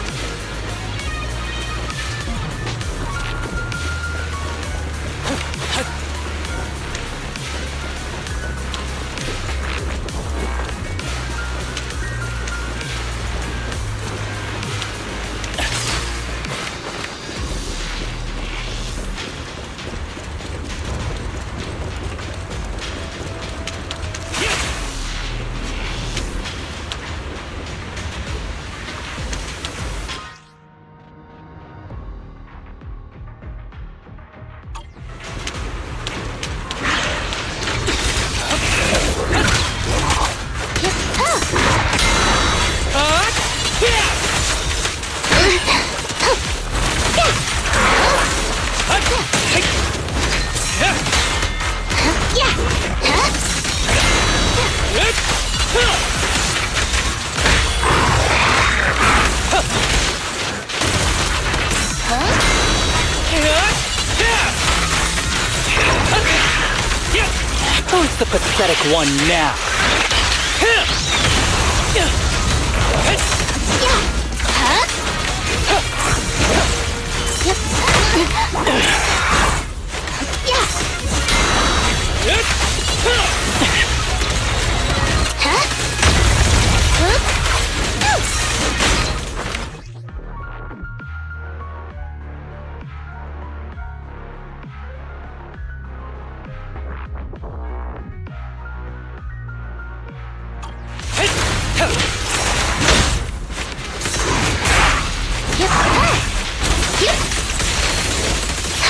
Who's the pathetic one now?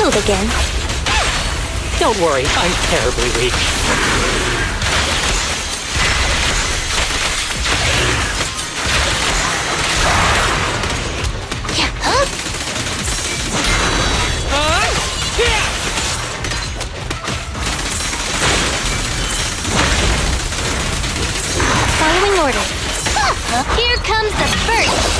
Hold again. Don't worry, I'm terribly weak. Following orders. Here comes the first.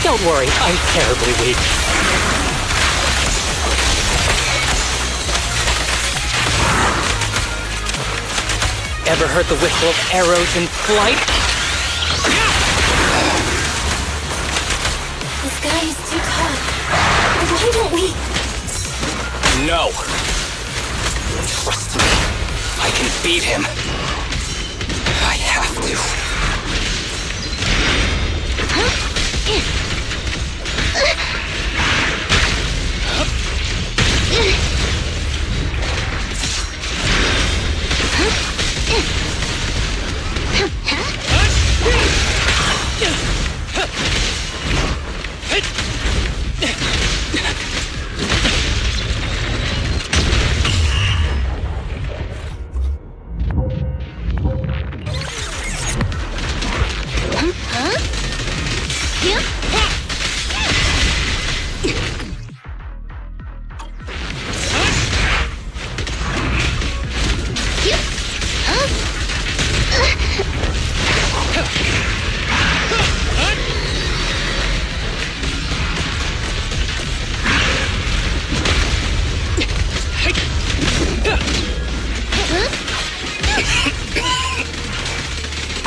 Don't worry, I'm terribly weak. Ever heard the whistle of arrows in flight? This guy is too tough. Why don't we? No. Trust me. I can beat him. I have to.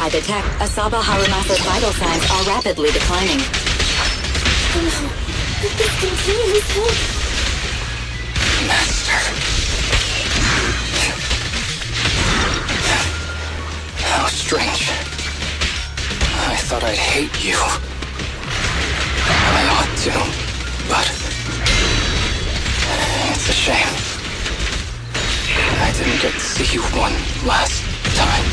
I detect Asaba Harumasa's vital signs are rapidly declining. Oh no. If this continues, help. Master. How strange. I thought I'd hate you. I ought to, but it's a shame. I didn't get to see you one last time.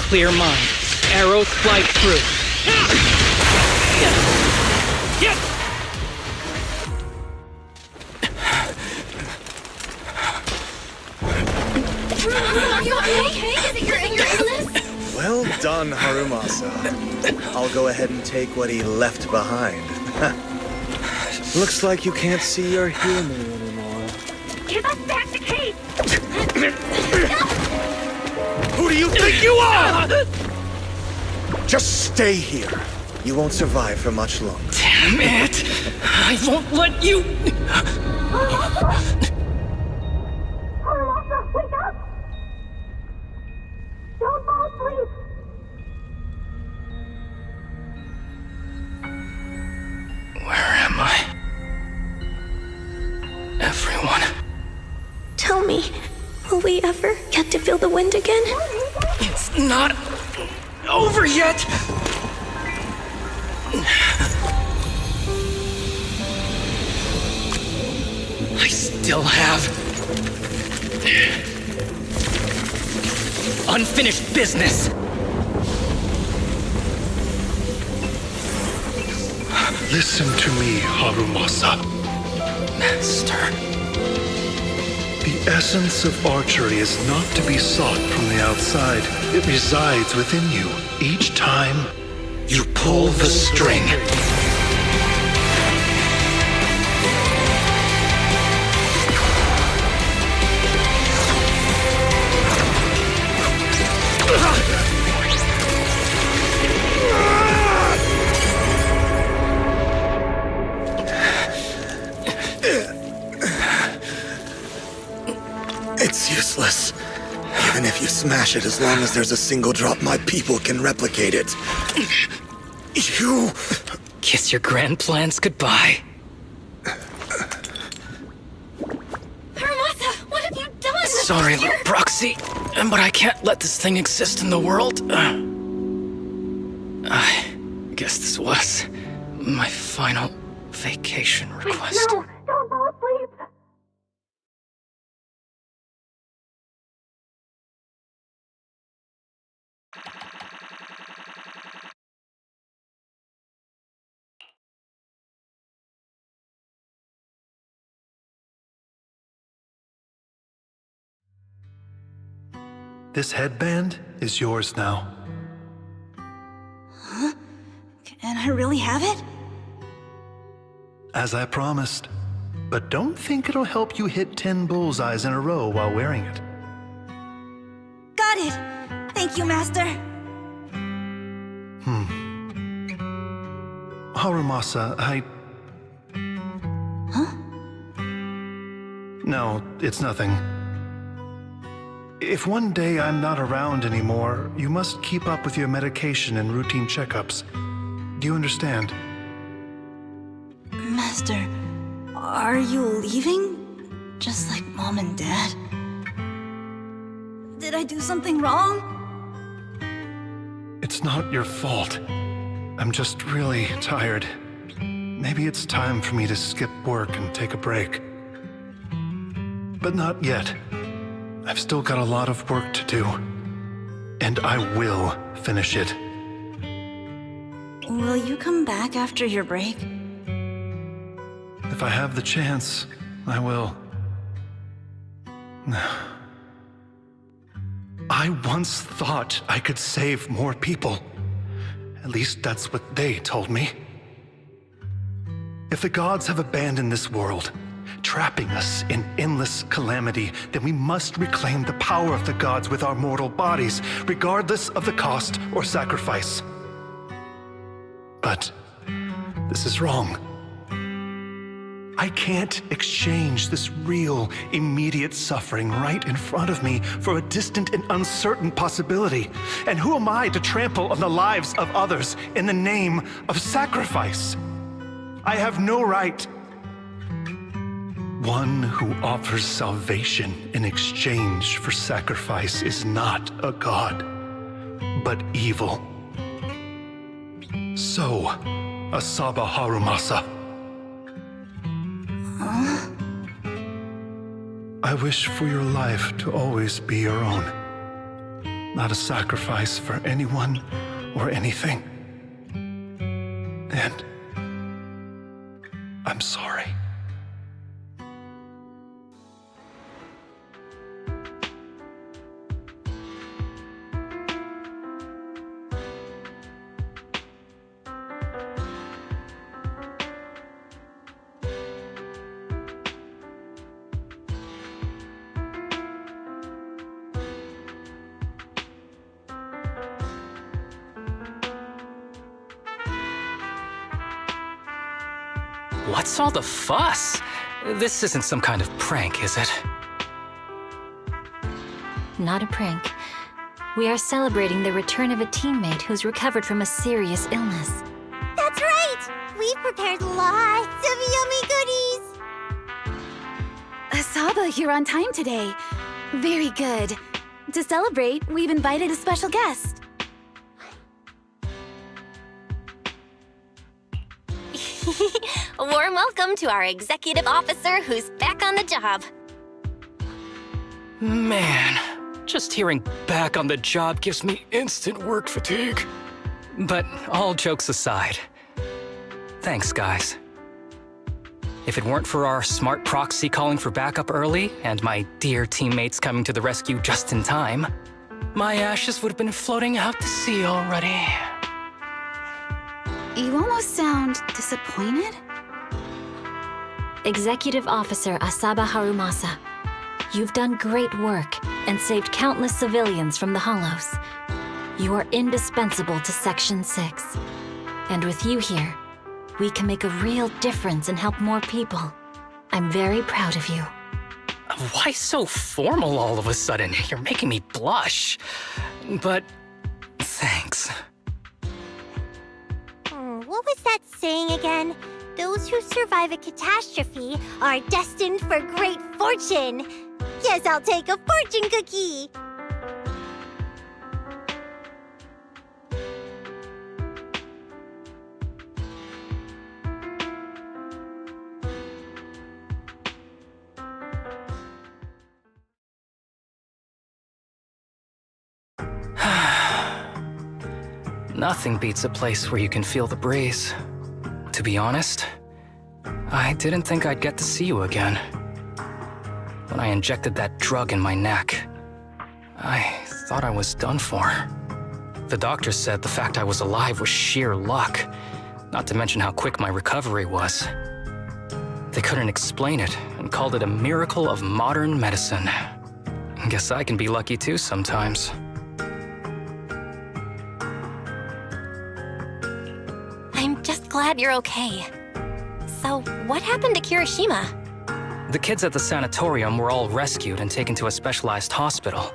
clear mind. Arrows fly through. Are you okay? Is it your illness? Well done, Harumasa. I'll go ahead and take what he left behind. Looks like you can't see or hear me anymore. Give us back the cape! Who do you think you are? Just stay here. You won't survive for much longer. Damn it! I won't let you... Harumasa, wake up! Don't fall asleep! Where am I? Everyone. Tell me, will we ever get to feel the wind again? It's not over yet! I still have unfinished business. Listen to me, Harumasa. Master. The essence of archery is not to be sought from the outside. It resides within you. Each time you pull the string. It's useless. Even if you smash it, as long as there's a single drop, my people can replicate it. You... Kiss your grand plans goodbye. Harumasa, what have you done? Sorry, little proxy, but I can't let this thing exist in the world. I guess this was my final vacation request. No, don't fall asleep. This headband is yours now. Huh? Can I really have it? As I promised. But don't think it'll help you hit 10 bullseyes in a row while wearing it. Got it! Thank you, Master. Harumasa, Huh? No, it's nothing. If one day I'm not around anymore, you must keep up with your medication and routine checkups. Do you understand? Master, are you leaving? Just like Mom and Dad? Did I do something wrong? It's not your fault. I'm just really tired. Maybe it's time for me to skip work and take a break. But not yet. I've still got a lot of work to do. And I will finish it. Will you come back after your break? If I have the chance, I will. I once thought I could save more people. At least that's what they told me. If the gods have abandoned this world, trapping us in endless calamity, then we must reclaim the power of the gods with our mortal bodies, regardless of the cost or sacrifice. But this is wrong. I can't exchange this real, immediate suffering right in front of me for a distant and uncertain possibility. And who am I to trample on the lives of others in the name of sacrifice? I have no right. One who offers salvation in exchange for sacrifice is not a god, but evil. So, Asaba Harumasa. I wish for your life to always be your own. not a sacrifice for anyone or anything. And I'm sorry. What's all the fuss? This isn't some kind of prank, is it? Not a prank. We are celebrating the return of a teammate who's recovered from a serious illness. That's right! We've prepared lots of yummy goodies! Asaba, you're on time today. Very good. To celebrate, we've invited a special guest. A warm welcome to our executive officer who's back on the job. Man, just hearing back on the job gives me instant work fatigue. But all jokes aside, thanks, guys. If it weren't for our smart proxy calling for backup early and my dear teammates coming to the rescue just in time, my ashes would have been floating out to sea already. You almost sound disappointed. Executive Officer Asaba Harumasa, you've done great work and saved countless civilians from the Hollows. You are indispensable to Section 6. And with you here, we can make a real difference and help more people. I'm very proud of you. Why so formal all of a sudden? You're making me blush. But thanks. What was that saying again? Those who survive a catastrophe are destined for great fortune. Yes, I'll take a fortune cookie. Nothing beats a place where you can feel the breeze. To be honest, I didn't think I'd get to see you again. When I injected that drug in my neck, I thought I was done for. The doctor said the fact I was alive was sheer luck, not to mention how quick my recovery was. They couldn't explain it and called it a miracle of modern medicine. Guess I can be lucky too sometimes. I'm just glad you're okay. So, what happened to Kirishima? The kids at the sanatorium were all rescued and taken to a specialized hospital.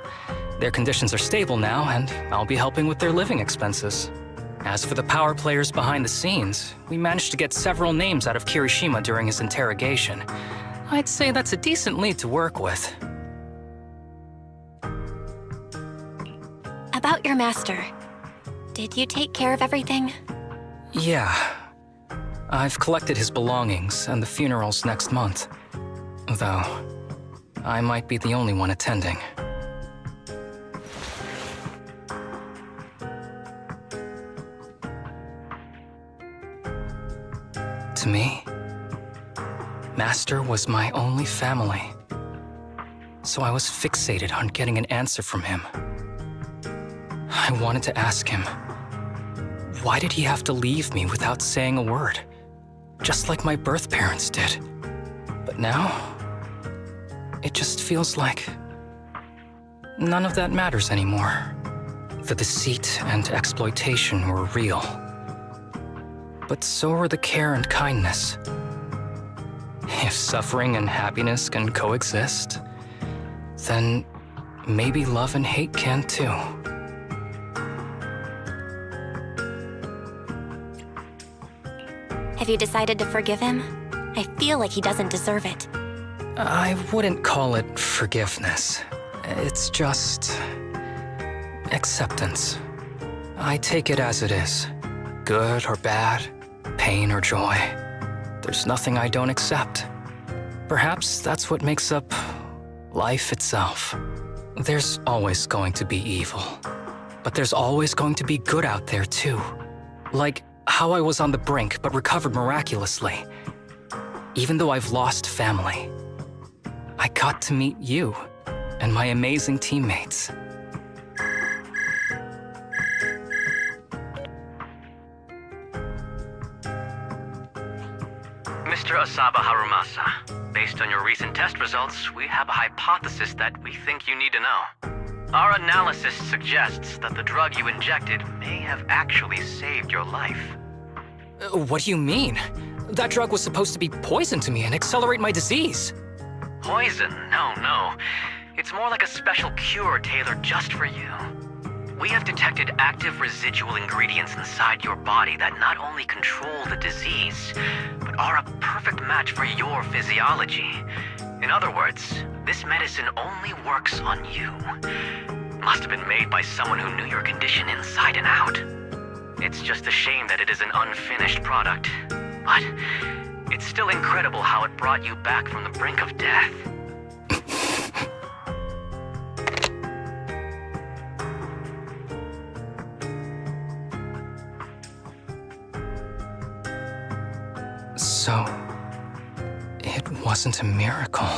Their conditions are stable now, and I'll be helping with their living expenses. As for the power players behind the scenes, we managed to get several names out of Kirishima during his interrogation. I'd say that's a decent lead to work with. About your master. Did you take care of everything? Yeah. I've collected his belongings, and the funeral's next month. Though, I might be the only one attending. To me, Master was my only family. So I was fixated on getting an answer from him. I wanted to ask him, why did he have to leave me without saying a word? Just like my birth parents did. But now, it just feels like none of that matters anymore. The deceit and exploitation were real. But so were the care and kindness. If suffering and happiness can coexist, then maybe love and hate can too. Have you decided to forgive him? I feel like he doesn't deserve it. I wouldn't call it forgiveness. It's just acceptance. I take it as it is. Good or bad, pain or joy. There's nothing I don't accept. Perhaps that's what makes up life itself. There's always going to be evil. But there's always going to be good out there, too. Like how I was on the brink but recovered miraculously. Even though I've lost family, I got to meet you and my amazing teammates. Mr. Asaba Harumasa, based on your recent test results, we have a hypothesis that we think you need to know. Our analysis suggests that the drug you injected may have actually saved your life. What do you mean? That drug was supposed to be poison to me and accelerate my disease. Poison? No. It's more like a special cure tailored just for you. We have detected active residual ingredients inside your body that not only control the disease, but are a perfect match for your physiology. In other words, this medicine only works on you. Must have been made by someone who knew your condition inside and out. It's just a shame that it is an unfinished product. But it's still incredible how it brought you back from the brink of death. So, it wasn't a miracle.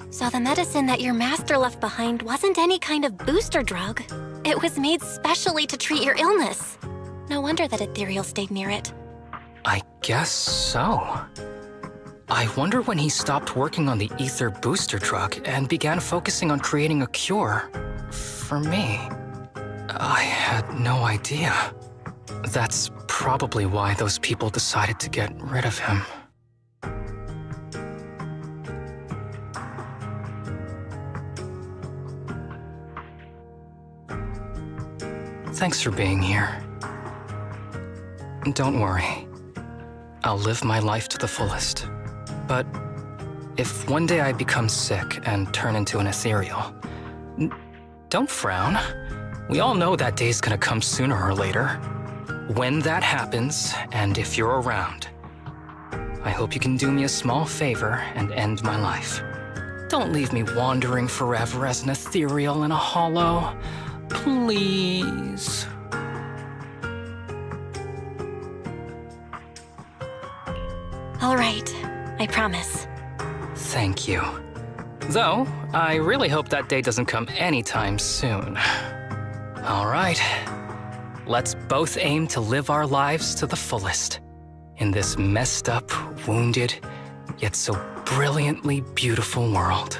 So the medicine that your master left behind wasn't any kind of booster drug. It was made specially to treat your illness. No wonder that Ethereal stayed near it. I guess so. I wonder when he stopped working on the ether booster drug and began focusing on creating a cure for me. I had no idea. That's probably why those people decided to get rid of him. Thanks for being here. Don't worry. I'll live my life to the fullest. But if one day I become sick and turn into an ethereal, don't frown. We all know that day's gonna come sooner or later. When that happens, and if you're around, I hope you can do me a small favor and end my life. Don't leave me wandering forever as an ethereal in a hollow. Please. All right, I promise. Thank you. Though, I really hope that day doesn't come anytime soon. All right. Let's both aim to live our lives to the fullest in this messed up, wounded, yet so brilliantly beautiful world.